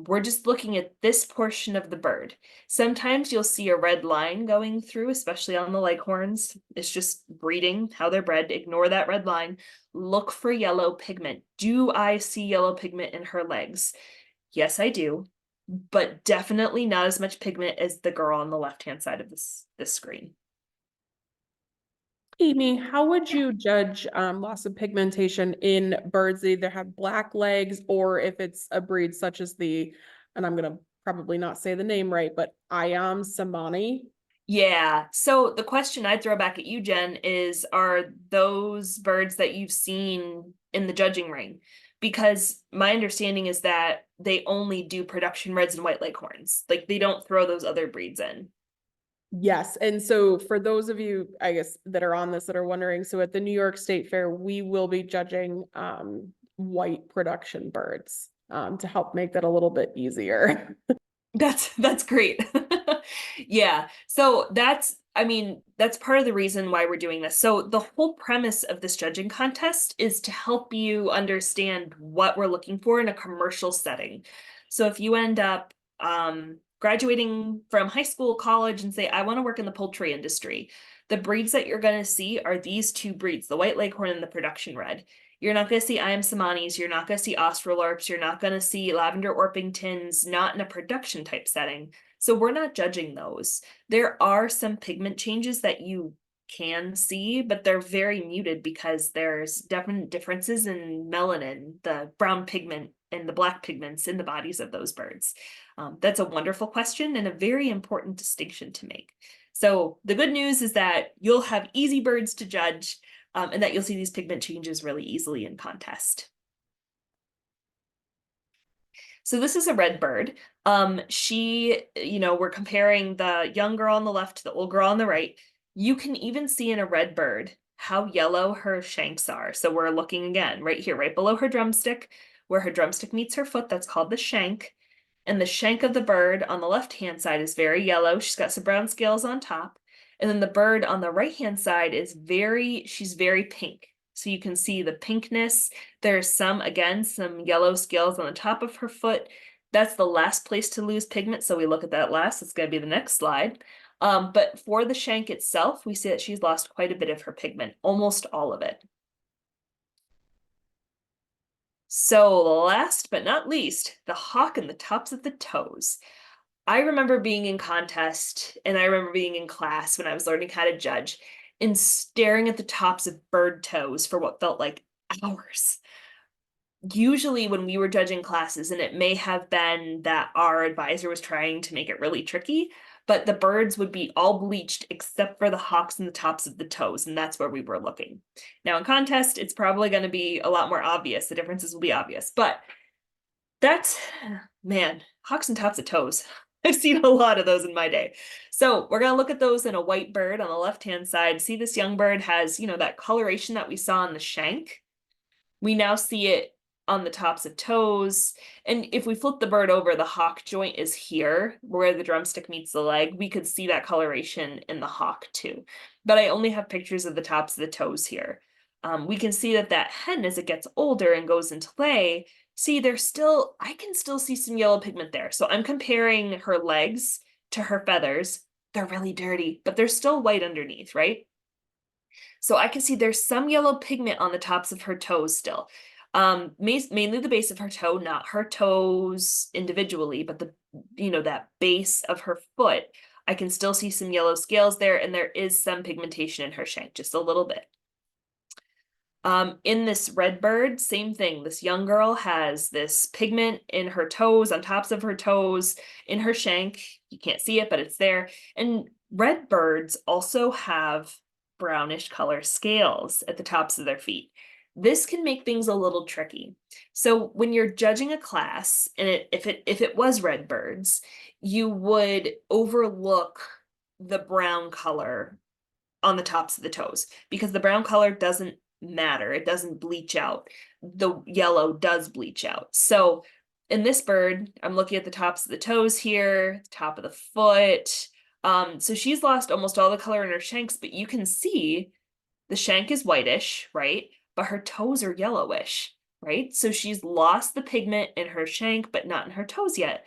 We're just looking at this portion of the bird. Sometimes you'll see a red line going through, especially on the leghorns. It's just breeding, how they're bred. Ignore that red line. Look for yellow pigment. Do I see yellow pigment in her legs? Yes, I do, but definitely not as much pigment as the girl on the left-hand side of this screen. Amy, how would you judge loss of pigmentation in birds that either have black legs or if it's a breed such as and I'm going to probably not say the name right, but Ayam Samani? Yeah, so the question I'd throw back at you, Jen, is are those birds that you've seen in the judging ring? Because my understanding is that they only do production reds and white leghorns. Like they don't throw those other breeds in. Yes. And so for those of you, I guess, that are on this that are wondering, so at the New York State Fair, we will be judging white production birds to help make that a little bit easier. That's great. Yeah. So that's part of the reason why we're doing this. So the whole premise of this judging contest is to help you understand what we're looking for in a commercial setting. So if you end up graduating from high school, college, and say, I want to work in the poultry industry, the breeds that you're going to see are these two breeds, the white leghorn and the production red. You're not going to see Ayam Samanis, you're not going to see Australorps, you're not going to see Lavender Orpingtons, not in a production type setting. So we're not judging those. There are some pigment changes that you can see, but they're very muted because there's definite differences in melanin, the brown pigment and the black pigments in the bodies of those birds. That's a wonderful question and a very important distinction to make. So the good news is that you'll have easy birds to judge and that you'll see these pigment changes really easily in contest. So this is a red bird. We're comparing the young girl on the left to the old girl on the right. You can even see in a red bird how yellow her shanks are. So we're looking again right here, right below her drumstick, where her drumstick meets her foot. That's called the shank. And the shank of the bird on the left-hand side is very yellow. She's got some brown scales on top. And then the bird on the right-hand side is she's very pink. So you can see the pinkness. There's some yellow scales on the top of her foot. That's the last place to lose pigment. So we look at that last. It's going to be the next slide. But for the shank itself, we see that she's lost quite a bit of her pigment, almost all of it. So last but not least, the hock and the tops of the toes. I remember being in contest and I remember being in class when I was learning how to judge and staring at the tops of bird toes for what felt like hours. Usually when we were judging classes, and it may have been that our advisor was trying to make it really tricky, but the birds would be all bleached except for the hocks and the tops of the toes, and that's where we were looking. Now in contest, it's probably going to be a lot more obvious. The differences will be obvious, but that's, man, hocks and tops of toes. I've seen a lot of those in my day. So we're going to look at those in a white bird on the left-hand side. See, this young bird has, that coloration that we saw on the shank. We now see it on the tops of toes. And if we flip the bird over, the hock joint is here where the drumstick meets the leg. We could see that coloration in the hock too. But I only have pictures of the tops of the toes here. We can see that hen, as it gets older and goes into lay, see, I can still see some yellow pigment there. So I'm comparing her legs to her feathers. They're really dirty, but they're still white underneath, right? So I can see there's some yellow pigment on the tops of her toes still. Mainly the base of her toe, not her toes individually, but that base of her foot. I can still see some yellow scales there, and there is some pigmentation in her shank, just a little bit. In this red bird, same thing. This young girl has this pigment in her toes, on tops of her toes, in her shank. You can't see it, but it's there. And red birds also have brownish color scales at the tops of their feet. This can make things a little tricky. So when you're judging a class, and if it was red birds, you would overlook the brown color on the tops of the toes because the brown color doesn't matter. It doesn't bleach out. The yellow does bleach out. So in this bird, I'm looking at the tops of the toes here, top of the foot. So she's lost almost all the color in her shanks, but you can see the shank is whitish, right? But her toes are yellowish, right? So she's lost the pigment in her shank, but not in her toes yet.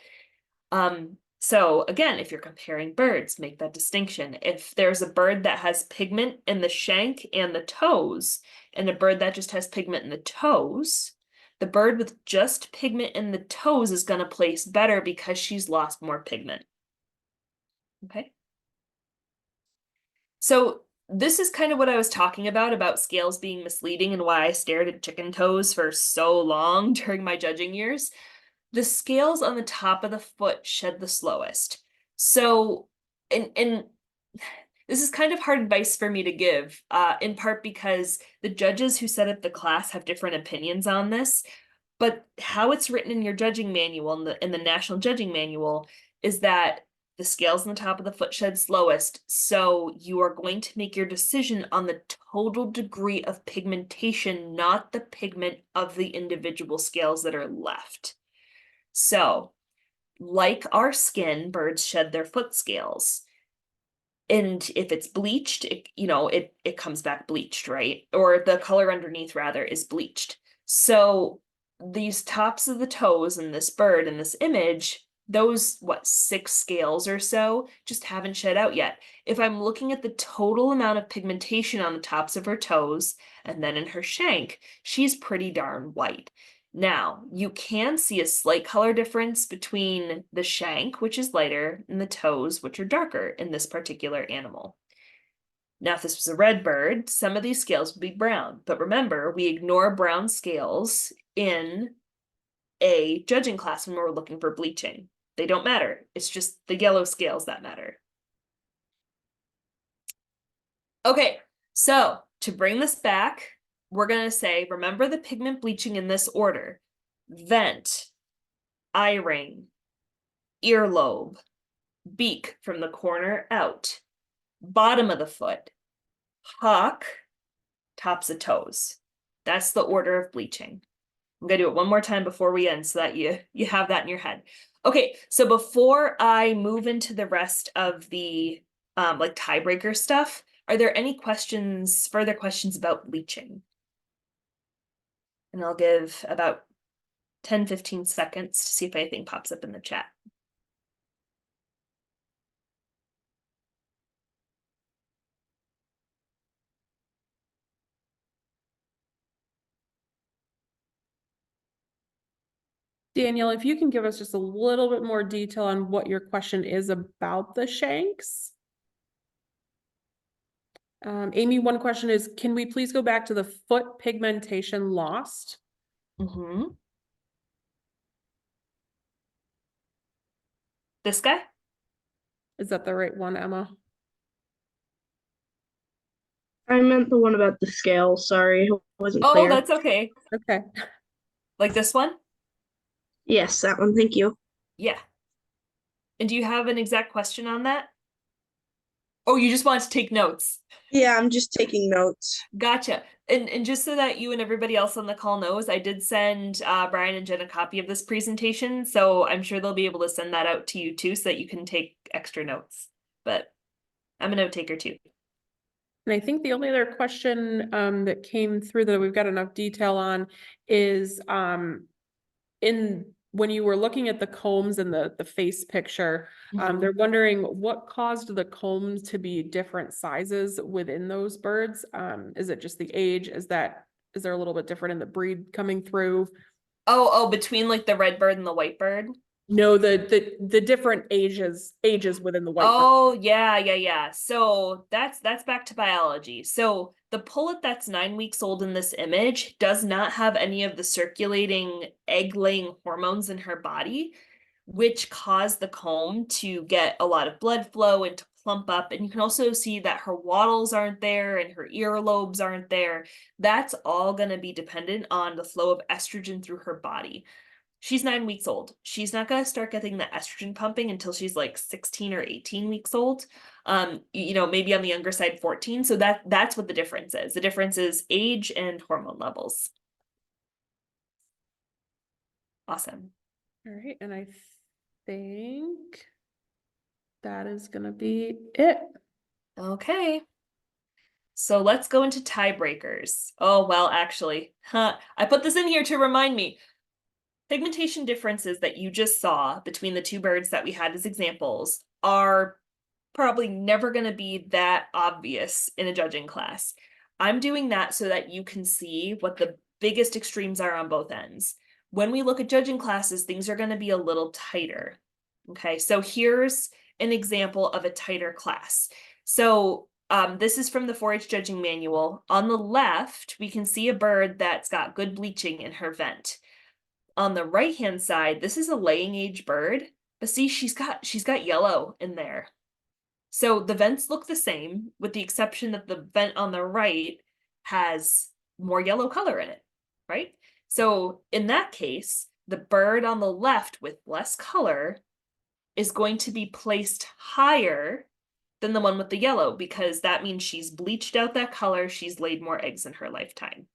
So again, if you're comparing birds, make that distinction. If there's a bird that has pigment in the shank and the toes, and a bird that just has pigment in the toes, the bird with just pigment in the toes is going to place better because she's lost more pigment. Okay. So this is kind of what I was talking about scales being misleading and why I stared at chicken toes for so long during my judging years. The scales on the top of the foot shed the slowest. So, and this is kind of hard advice for me to give, in part because the judges who set up the class have different opinions on this. But how it's written in your judging manual, in the National Judging Manual, is that the scales on the top of the foot shed slowest. So you are going to make your decision on the total degree of pigmentation, not the pigment of the individual scales that are left. So, like our skin, birds shed their foot scales. And if it's bleached, it comes back bleached, right? Or the color underneath, rather, is bleached. So these tops of the toes in this bird, in this image, those, 6 scales or so, just haven't shed out yet. If I'm looking at the total amount of pigmentation on the tops of her toes, and then in her shank, she's pretty darn white. Now, you can see a slight color difference between the shank, which is lighter, and the toes, which are darker in this particular animal. Now, if this was a red bird, some of these scales would be brown. But remember, we ignore brown scales in a judging class when we're looking for bleaching. They don't matter. It's just the yellow scales that matter. Okay, so to bring this back, we're going to say, remember the pigment bleaching in this order: vent, eye ring, earlobe, beak from the corner out, bottom of the foot, hock, tops of toes. That's the order of bleaching. I'm going to do it one more time before we end so that you have that in your head. Okay, so before I move into the rest of the tiebreaker stuff, are there any further questions about bleaching? And I'll give about 10-15 seconds to see if anything pops up in the chat. Danielle, if you can give us just a little bit more detail on what your question is about the shanks. Amy, one question is, can we please go back to the foot pigmentation lost? Mm-hmm. This guy? Is that the right one, Emma? I meant the one about the scale. Sorry, it wasn't Oh, clear. that's okay. Okay. Like this one? Yes, that one. Thank you. Yeah. And do you have an exact question on that? Oh, you just want to take notes. Yeah, I'm just taking notes. Gotcha. And just so that you and everybody else on the call knows, I did send Brian and Jen a copy of this presentation, so I'm sure they'll be able to send that out to you too, so that you can take extra notes. But I'm a note taker too. And I think the only other question that came through that we've got enough detail on is in when you were looking at the combs and the face picture, they're wondering what caused the combs to be different sizes within those birds. Is it just the age? Is there a little bit different in the breed coming through? Oh, between like the red bird and the white bird? No, the different ages within the white bird. Oh, yeah. So that's back to biology. So the pullet that's 9 weeks old in this image does not have any of the circulating egg-laying hormones in her body, which cause the comb to get a lot of blood flow and to plump up. And you can also see that her wattles aren't there and her earlobes aren't there. That's all going to be dependent on the flow of estrogen through her body. She's 9 weeks old. She's not going to start getting the estrogen pumping until she's like 16 or 18 weeks old. Maybe on the younger side, 14. So that's what the difference is. The difference is age and hormone levels. Awesome. All right, and I think that is gonna be it. Okay. So let's go into tiebreakers. Oh, well, actually, I put this in here to remind me. Pigmentation differences that you just saw between the two birds that we had as examples are probably never going to be that obvious in a judging class. I'm doing that so that you can see what the biggest extremes are on both ends. When we look at judging classes, things are going to be a little tighter. Okay, so here's an example of a tighter class. So this is from the 4-H judging manual. On the left, we can see a bird that's got good bleaching in her vent. On the right-hand side, this is a laying age bird, but see, she's got yellow in there. So the vents look the same, with the exception that the vent on the right has more yellow color in it, right? So in that case, the bird on the left with less color is going to be placed higher than the one with the yellow, because that means she's bleached out that color, she's laid more eggs in her lifetime.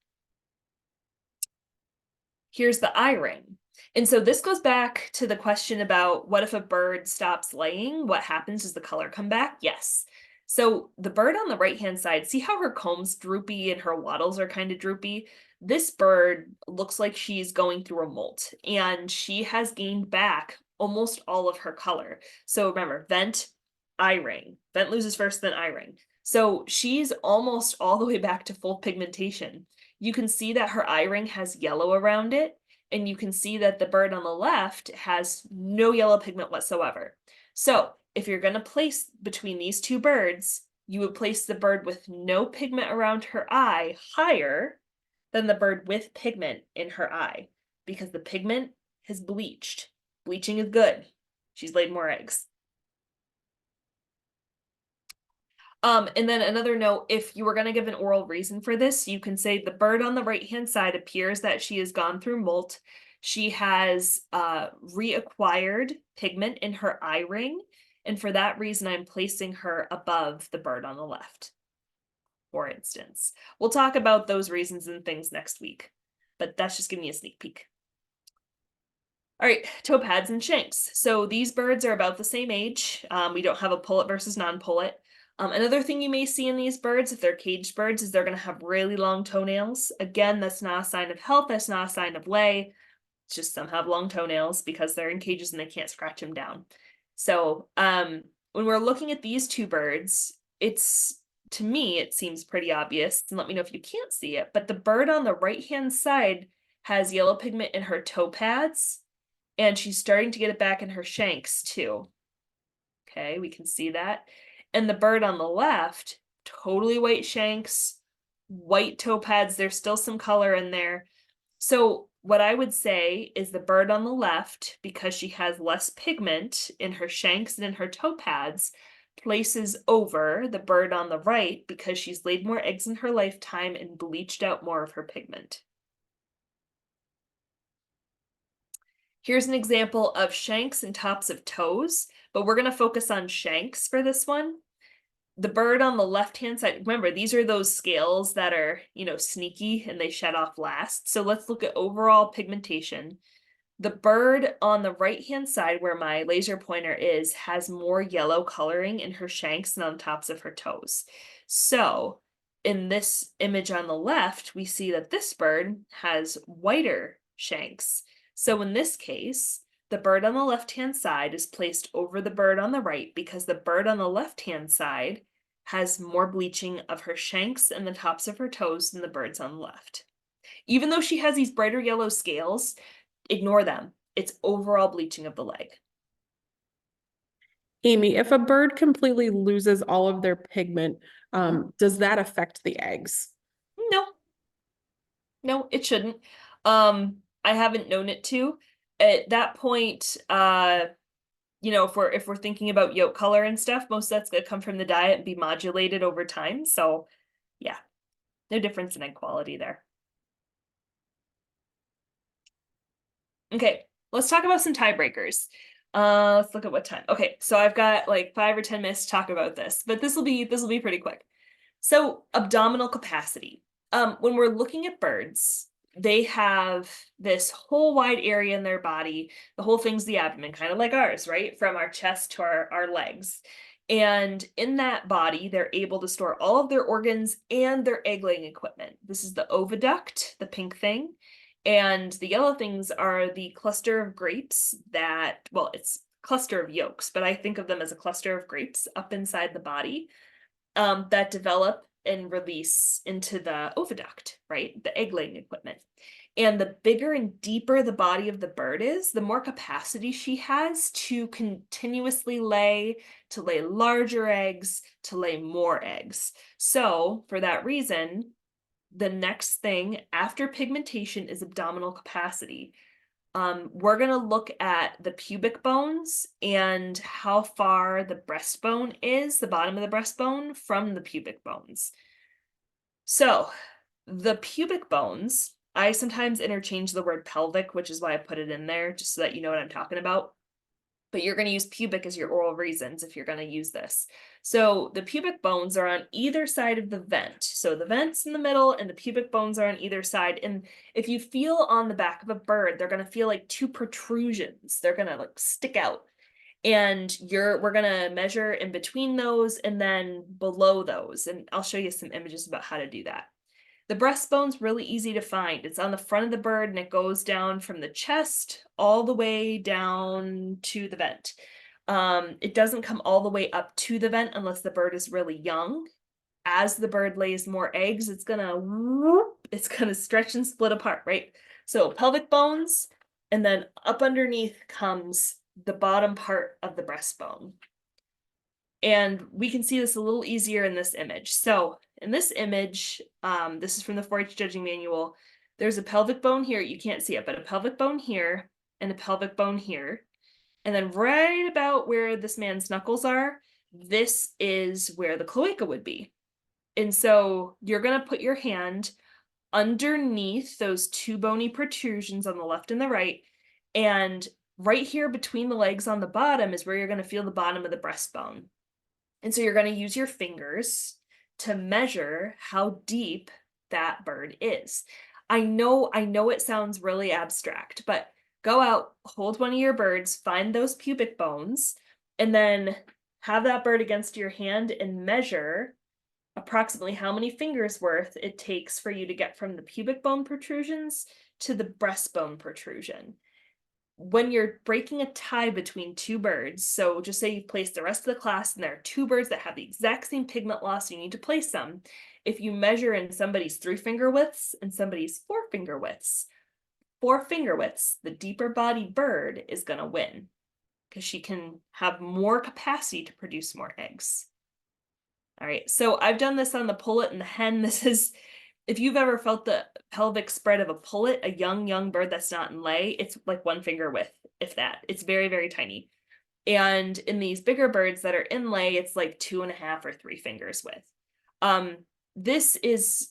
Here's the eye ring. And so this goes back to the question about what if a bird stops laying? What happens? Does the color come back? Yes. So the bird on the right-hand side, see how her comb's droopy and her wattles are kind of droopy? This bird looks like she's going through a molt, and she has gained back almost all of her color. So remember, vent, eye ring. Vent loses first, then eye ring. So she's almost all the way back to full pigmentation. You can see that her eye ring has yellow around it, and you can see that the bird on the left has no yellow pigment whatsoever. So if you're going to place between these two birds, you would place the bird with no pigment around her eye higher than the bird with pigment in her eye, because the pigment has bleached. Bleaching is good. She's laid more eggs. And then another note, if you were going to give an oral reason for this, you can say the bird on the right-hand side appears that she has gone through molt. She has reacquired pigment in her eye ring. And for that reason, I'm placing her above the bird on the left, for instance. We'll talk about those reasons and things next week, but that's just giving you a sneak peek. All right, topads and shanks. So these birds are about the same age. We don't have a pullet versus non-pullet. Another thing you may see in these birds, if they're caged birds, is they're going to have really long toenails. Again, that's not a sign of health. That's not a sign of lay. It's just some have long toenails because they're in cages and they can't scratch them down. So when we're looking at these two birds, to me, it seems pretty obvious. And let me know if you can't see it. But the bird on the right-hand side has yellow pigment in her toe pads And she's starting to get it back in her shanks too. Okay, we can see that. And the bird on the left, totally white shanks, white toe pads. There's still some color in there. So what I would say is the bird on the left, because she has less pigment in her shanks and in her toe pads, places over the bird on the right because she's laid more eggs in her lifetime and bleached out more of her pigment. Here's an example of shanks and tops of toes, but we're going to focus on shanks for this one. The bird on the left-hand side, remember, these are those scales that are, sneaky and they shed off last. So let's look at overall pigmentation. The bird on the right-hand side where my laser pointer is has more yellow coloring in her shanks than on the tops of her toes. So in this image on the left, we see that this bird has whiter shanks. So in this case, the bird on the left-hand side is placed over the bird on the right because the bird on the left-hand side has more bleaching of her shanks and the tops of her toes than the birds on the left. Even though she has these brighter yellow scales, ignore them. It's overall bleaching of the leg. Amy, if a bird completely loses all of their pigment, does that affect the eggs? No, it shouldn't. I haven't known it to. At that point, if we're thinking about yolk color and stuff, most of that's gonna come from the diet and be modulated over time. So yeah, no difference in egg quality there. Okay, let's talk about some tiebreakers. Let's look at what time. Okay, so I've got like 5 or 10 minutes to talk about this, but this will be pretty quick. So abdominal capacity. When we're looking at birds, they have this whole wide area in their body. The whole thing's the abdomen, kind of like ours, right? From our chest to our legs. And in that body, they're able to store all of their organs and their egg-laying equipment. This is the oviduct, the pink thing. And the yellow things are the cluster of grapes that, well, it's cluster of yolks, but I think of them as a cluster of grapes up inside the body that develop and release into the oviduct, right? The egg-laying equipment. And the bigger and deeper the body of the bird is, the more capacity she has to continuously lay, to lay larger eggs, to lay more eggs. So for that reason, the next thing after pigmentation is abdominal capacity. We're going to look at the pubic bones and how far the breastbone is, the bottom of the breastbone, from the pubic bones. So the pubic bones, I sometimes interchange the word pelvic, which is why I put it in there, just so that you know what I'm talking about. But you're going to use pubic as your oral reasons if you're going to use this. So the pubic bones are on either side of the vent. So the vent's in the middle and the pubic bones are on either side. And if you feel on the back of a bird, they're going to feel like two protrusions. They're going to like stick out. And we're going to measure in between those and then below those. And I'll show you some images about how to do that. The breastbone's really easy to find. It's on the front of the bird and it goes down from the chest all the way down to the vent. It doesn't come all the way up to the vent unless the bird is really young. As the bird lays more eggs, it's gonna stretch and split apart, right? So pelvic bones, and then up underneath comes the bottom part of the breastbone. And we can see this a little easier in this image. So in this image, this is from the 4-H judging manual. There's a pelvic bone here. You can't see it, but a pelvic bone here and a pelvic bone here. And then right about where this man's knuckles are, this is where the cloaca would be. And so you're going to put your hand underneath those two bony protrusions on the left and the right. And right here between the legs on the bottom is where you're going to feel the bottom of the breastbone. And so you're going to use your fingers to measure how deep that bird is. I know it sounds really abstract, but go out, hold one of your birds, find those pubic bones, and then have that bird against your hand and measure approximately how many fingers worth it takes for you to get from the pubic bone protrusions to the breastbone protrusion. When you're breaking a tie between two birds, so just say you've placed the rest of the class and there are two birds that have the exact same pigment loss, you need to place them. If you measure in somebody's 3-finger widths and somebody's 4-finger widths, 4 finger widths, the deeper bodied bird is going to win because she can have more capacity to produce more eggs. All right, so I've done this on the pullet and the hen. This is, if you've ever felt the pelvic spread of a pullet, a young bird that's not in lay, it's like 1 finger width, if that. It's very, very tiny. And in these bigger birds that are in lay, it's like 2.5 or 3 fingers width. This is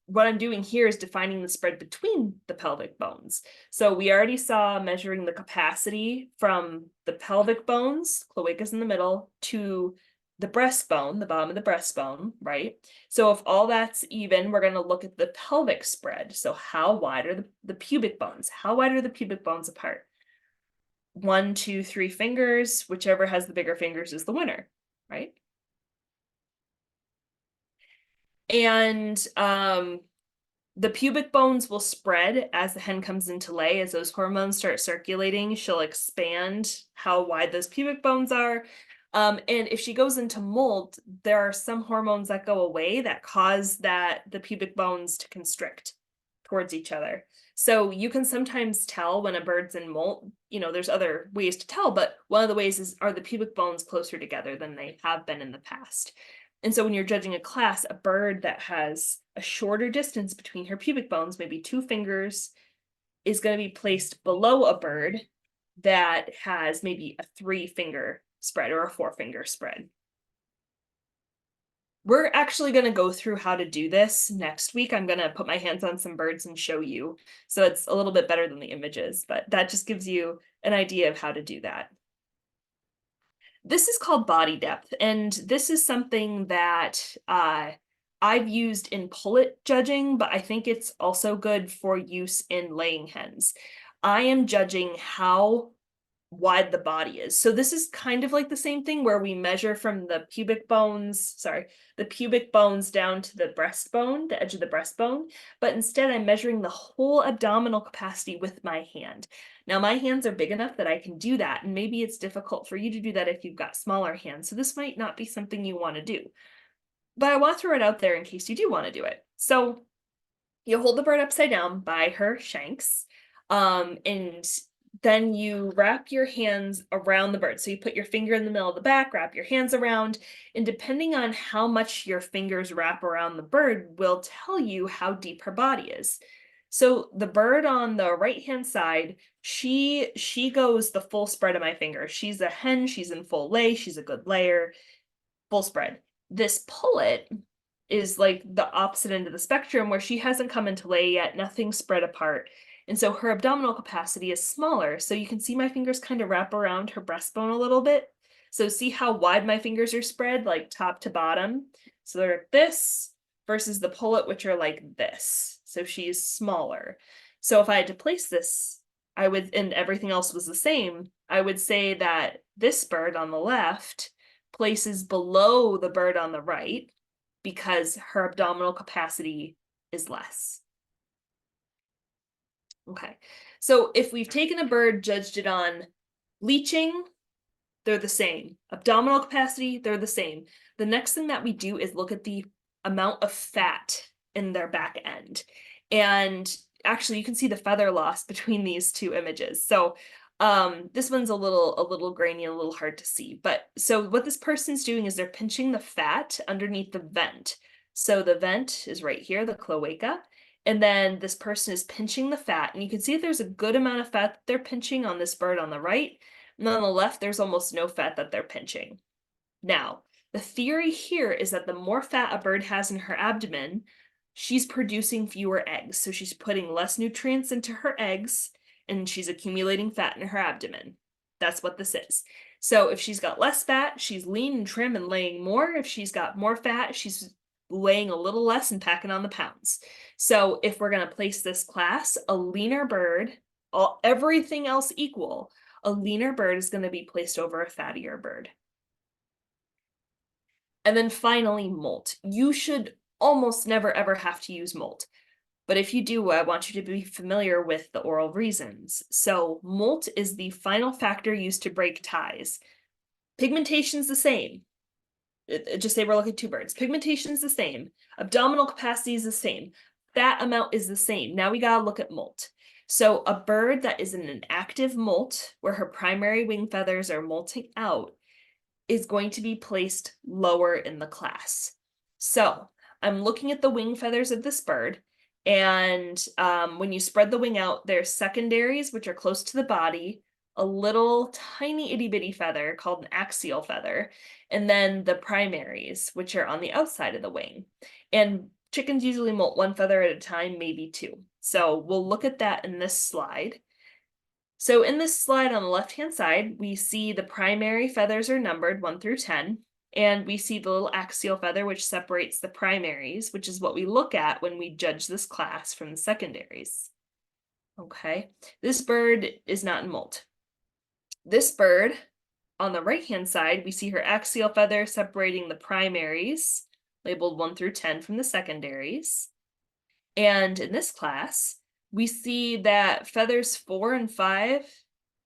what I'm doing here is defining the spread between the pelvic bones. So we already saw measuring the capacity from the pelvic bones, cloacas in the middle, to the breastbone, the bottom of the breastbone, right? So if all that's even, we're going to look at the pelvic spread. So how wide are the pubic bones? How wide are the pubic bones apart? 1, 2, 3 fingers, whichever has the bigger fingers is the winner, right? And the pubic bones will spread as the hen comes into lay. As those hormones start circulating, she'll expand how wide those pubic bones are. And if she goes into molt, there are some hormones that go away that cause the pubic bones to constrict towards each other. So you can sometimes tell when a bird's in molt. You know, there's other ways to tell, but one of the ways are the pubic bones closer together than they have been in the past. And so when you're judging a class, a bird that has a shorter distance between her pubic bones, maybe 2 fingers, is going to be placed below a bird that has maybe a 3-finger spread or a 4-finger spread. We're actually going to go through how to do this next week. I'm going to put my hands on some birds and show you. So it's a little bit better than the images, but that just gives you an idea of how to do that. This is called body depth, and this is something that I've used in pullet judging, but I think it's also good for use in laying hens. I am judging how wide the body is. So this is kind of like the same thing where we measure from the pubic bones down to the breastbone, the edge of the breastbone, but instead I'm measuring the whole abdominal capacity with my hand. Now my hands are big enough that I can do that, and maybe it's difficult for you to do that if you've got smaller hands. So this might not be something you want to do, but I want to throw it out there in case you do want to do it. So you hold the bird upside down by her shanks, and then you wrap your hands around the bird. So you put your finger in the middle of the back, wrap your hands around, and depending on how much your fingers wrap around the bird will tell you how deep her body is. So the bird on the right-hand side, she goes the full spread of my fingers. She's a hen, she's in full lay, she's a good layer, full spread. This pullet is like the opposite end of the spectrum where she hasn't come into lay yet, nothing spread apart. And so her abdominal capacity is smaller. So you can see my fingers kind of wrap around her breastbone a little bit. So see how wide my fingers are spread, like top to bottom. So they're like this versus the pullet, which are like this. So she's smaller. So if I had to place this, I would, and everything else was the same, I would say that this bird on the left places below the bird on the right because her abdominal capacity is less. Okay, so if we've taken a bird, judged it on leaching, they're the same. Abdominal capacity, they're the same. The next thing that we do is look at the amount of fat in their back end. And actually you can see the feather loss between these 2 images. So this one's a little grainy, a little hard to see. But so what this person's doing is they're pinching the fat underneath the vent. So the vent is right here, the cloaca. And then this person is pinching the fat, and you can see that there's a good amount of fat that they're pinching on this bird on the right, and on the left, there's almost no fat that they're pinching. Now, the theory here is that the more fat a bird has in her abdomen, she's producing fewer eggs. So she's putting less nutrients into her eggs, and she's accumulating fat in her abdomen. That's what this is. So if she's got less fat, she's lean and trim and laying more. If she's got more fat, she's weighing a little less and packing on the pounds. So if we're going to place this class, a leaner bird, everything else equal, a leaner bird is going to be placed over a fattier bird. And then finally, molt. You should almost never ever have to use molt. But if you do, I want you to be familiar with the oral reasons. So molt is the final factor used to break ties. Pigmentation's the same. Just say we're looking at 2 birds. Pigmentation is the same. Abdominal capacity is the same. Fat amount is the same. Now we gotta look at molt. So a bird that is in an active molt, where her primary wing feathers are molting out, is going to be placed lower in the class. So I'm looking at the wing feathers of this bird, and when you spread the wing out, there's secondaries, which are close to the body, a little tiny itty bitty feather called an axial feather, and then the primaries, which are on the outside of the wing. And chickens usually molt one feather at a time, maybe two. So we'll look at that in this slide. So in this slide on the left-hand side, we see the primary feathers are numbered 1 through 10, and we see the little axial feather, which separates the primaries, which is what we look at when we judge this class from the secondaries. Okay, this bird is not in molt. This bird, on the right-hand side, we see her axial feather separating the primaries, labeled 1 through 10 from the secondaries. And in this class, we see that feathers 4 and 5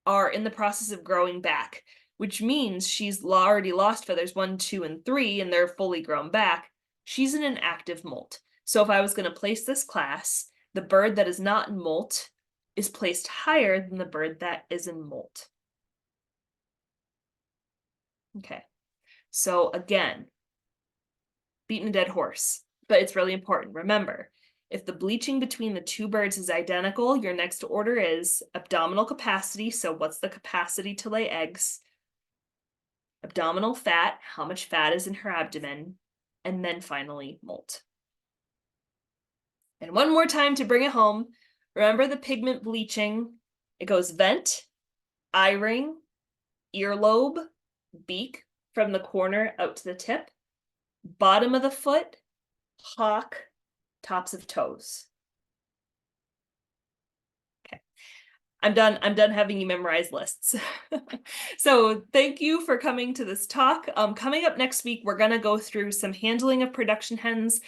are in the process of growing back, which means she's already lost feathers 1, 2, and 3, and they're fully grown back. She's in an active molt. So if I was going to place this class, the bird that is not in molt is placed higher than the bird that is in molt. Okay, so again, beating a dead horse, but it's really important. Remember, if the bleaching between the two birds is identical, your next order is abdominal capacity. So what's the capacity to lay eggs? Abdominal fat, how much fat is in her abdomen? And then finally, molt. And one more time to bring it home, remember the pigment bleaching. It goes vent, eye ring, earlobe, beak from the corner out to the tip, bottom of the foot, hock, tops of toes. Okay, I'm done having you memorize lists. So thank you for coming to this talk. Coming up next week, we're gonna go through some handling of production hens.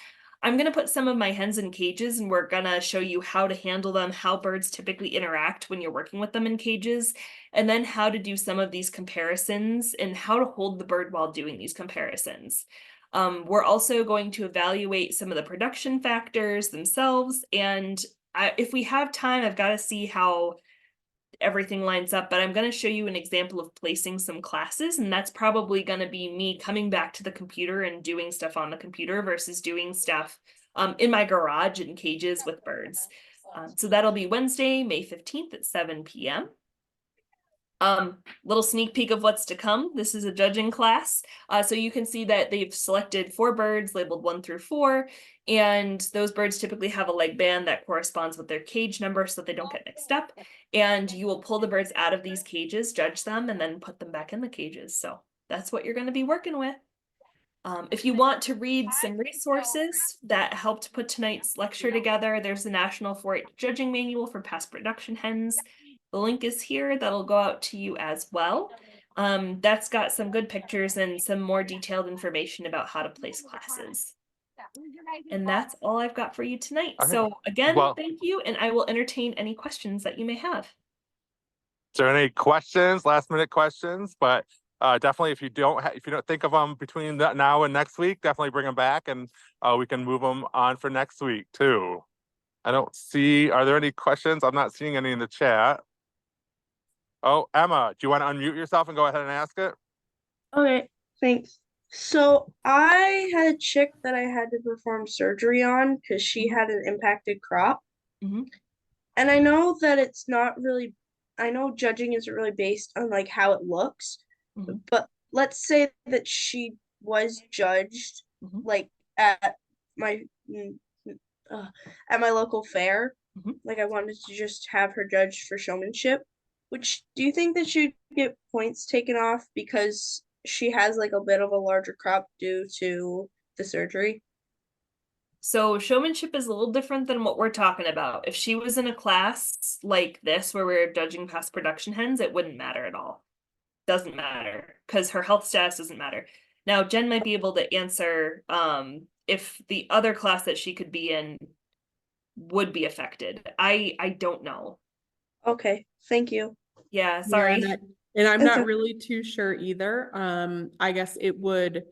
I'm gonna put some of my hens in cages, and we're gonna show you how to handle them, how birds typically interact when you're working with them in cages, and then how to do some of these comparisons and how to hold the bird while doing these comparisons. We're also going to evaluate some of the production factors themselves, and if we have time, I've got to see how everything lines up, but I'm going to show you an example of placing some classes, and that's probably going to be me coming back to the computer and doing stuff on the computer versus doing stuff in my garage in cages with birds. So that'll be Wednesday, May 15th at 7 p.m. Little sneak peek of what's to come. This is a judging class. So you can see that they've selected 4 birds labeled 1 through 4, and those birds typically have a leg band that corresponds with their cage number so that they don't get mixed up. And you will pull the birds out of these cages, judge them, and then put them back in the cages. So that's what you're going to be working with. If you want to read some resources that helped put tonight's lecture together, there's the National 4-H Judging Manual for Past Production Hens. The link is here. That'll go out to you as well. That's got some good pictures and some more detailed information about how to place classes. And that's all I've got for you tonight. Okay. So again, Well, thank you, and I will entertain any questions that you may have. Is there any questions, last minute questions? But definitely, if you don't think of them between now and next week, definitely bring them back, and we can move them on for next week too. I don't see. Are there any questions? I'm not seeing any in the chat. Oh, Emma, do you want to unmute yourself and go ahead and ask it? Okay, thanks. So I had a chick that I had to perform surgery on because she had an impacted crop. Mhm. And I know that it's not really, I know judging isn't really based on like how it looks, Mhm. but let's say that she was judged Mhm. like at my local fair. Mhm. Like I wanted to just have her judged for showmanship. Do you think that she'd get points taken off because she has like a bit of a larger crop due to the surgery? So showmanship is a little different than what we're talking about. If she was in a class like this where we're judging past production hens, it wouldn't matter at all. Doesn't matter because her health status doesn't matter. Now, Jen might be able to answer if the other class that she could be in would be affected. I don't know. Okay, thank you. Yeah, sorry. Yeah, and I'm not Okay. really too sure either. I guess it would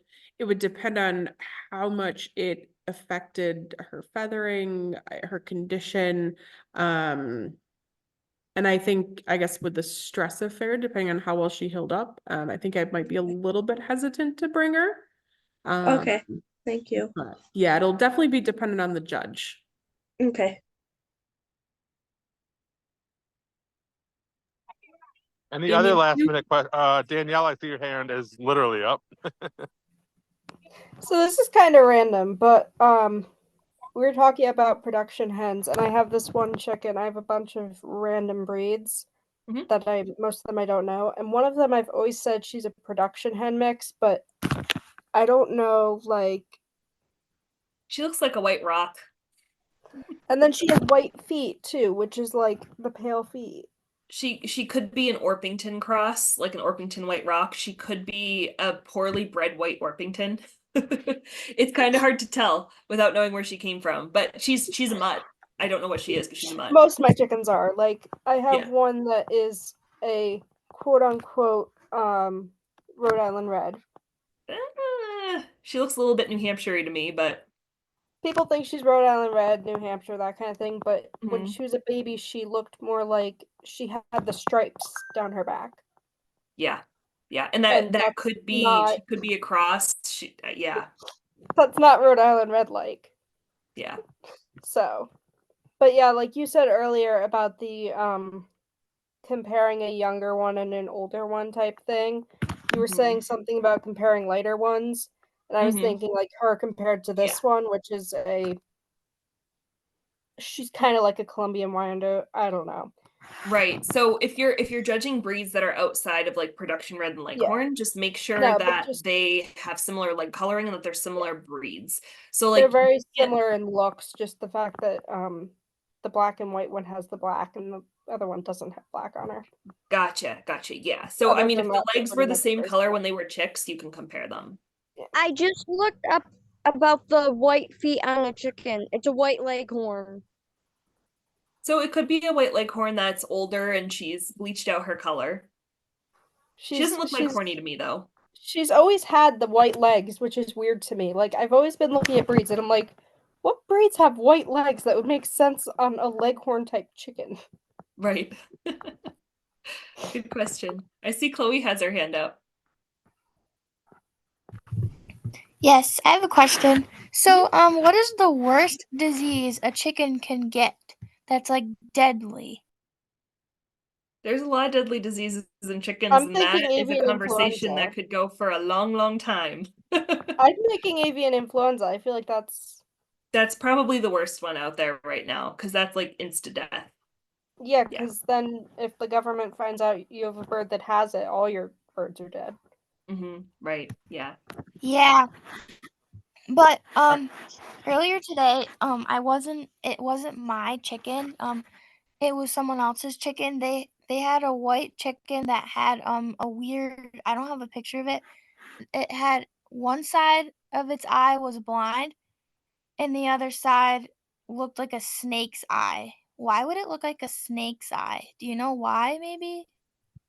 depend on how much it affected her feathering, her condition. And I think, I guess with the stress affair, depending on how well she healed up, I think I might be a little bit hesitant to bring her. Okay, thank you. But yeah, it'll definitely be dependent on the judge. Okay. Any Amy, other did last you- minute Danielle, I see your hand is literally up. So this is kind of random, but we were talking about production hens, and I have this one chicken. I have a bunch of random breeds Mhm. that most of them I don't know, and one of them I've always said she's a production hen mix, but I don't know, like. She looks like a white rock. And then she has white feet too, which is like the pale feet. She could be an Orpington cross, like an Orpington White Rock. She could be a poorly bred White Orpington. It's kind of hard to tell without knowing where she came from, but she's a mutt. I don't know what she is, but she's a mutt. Most of my chickens are. Like I have Yeah. one that is a quote unquote Rhode Island Red. She looks a little bit New Hampshire-y to me, but People think she's Rhode Island Red, New Hampshire, that kind of thing, but when Mhm. she was a baby, she looked more like she had the stripes down her back. yeah. Yeah, and that And that that's could be not she could be a cross. Yeah. that's not Rhode Island Red like. Yeah. So, but yeah, like you said earlier about the comparing a younger one and an older one type thing. You were Mhm. saying something about comparing lighter ones, and I was Mhm. thinking like her compared to this Yeah. one, which is she's kind of like a Colombian Wyandotte. I don't know. Right. So if you're judging breeds that are outside of like production red and Yeah. Leghorn, just make sure No, but that just they have similar leg coloring and that they're similar breeds. So they're like very yeah, similar in looks, just the fact that the black and white one has the black and the other one doesn't have black on her. gotcha. Yeah. So I Other mean if than the that, they're legs pretty were the much same very color similar. when they were chicks, you can compare them. I just looked up about the white feet on a chicken. It's a white leghorn. So it could be a white leghorn that's older and she's bleached out her color. She doesn't look leghorny to me though. She's always had the white legs, which is weird to me. Like I've always been looking at breeds and I'm like, what breeds have white legs that would make sense on a leghorn type chicken? Right. Good question. I see Chloe has her hand up. Yes, I have a question. So, what is the worst disease a chicken can get that's like deadly? There's a lot of deadly diseases in chickens, I'm and that thinking is a avian conversation that influenza. could go for a long, long time. I'm thinking avian influenza. I feel like that's That's probably the worst one out there right now, because that's like insta death. yeah, Yeah. because then if the government finds out you have a bird that has it, all your birds are dead. Right. Yeah. Yeah, but earlier today, it wasn't my chicken. It was someone else's chicken. They had a white chicken that had a weird, I don't have a picture of it. It had one side of its eye was blind and the other side looked like a snake's eye. Why would it look like a snake's eye? Do you know why, maybe?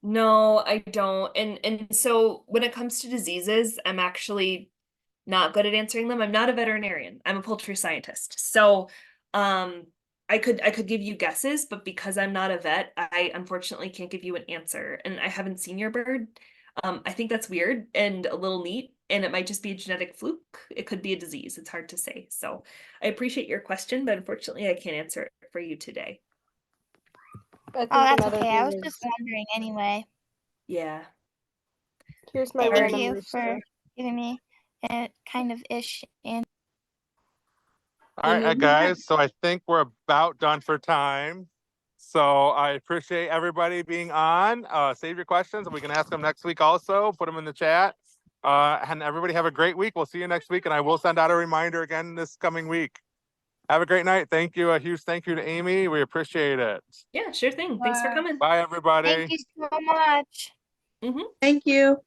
No, I don't. And so when it comes to diseases, I'm actually not good at answering them. I'm not a veterinarian. I'm a poultry scientist. So, I could give you guesses, but because I'm not a vet, I unfortunately can't give you an answer. And I haven't seen your bird. I think that's weird and a little neat, and it might just be a genetic fluke. It could be a disease. It's hard to say. So, I appreciate your question, but unfortunately, I can't answer it for you today. I think Oh, that's another okay. I was thing just is wondering anyway. Yeah. here's my Thank Alright. random you rooster. for giving me a kind of ish and All right, Amy, guys. So I think we're about done for time. So I appreciate everybody being on. Save your questions and we can ask them next week also. Put them in the chat. And everybody have a great week. We'll see you next week. And I will send out a reminder again this coming week. Have a great night. Thank you. A huge thank you to Amy. We appreciate it. Yeah, sure thing. Thanks for coming. Bye, everybody. thank you so much. Mhm. Thank you.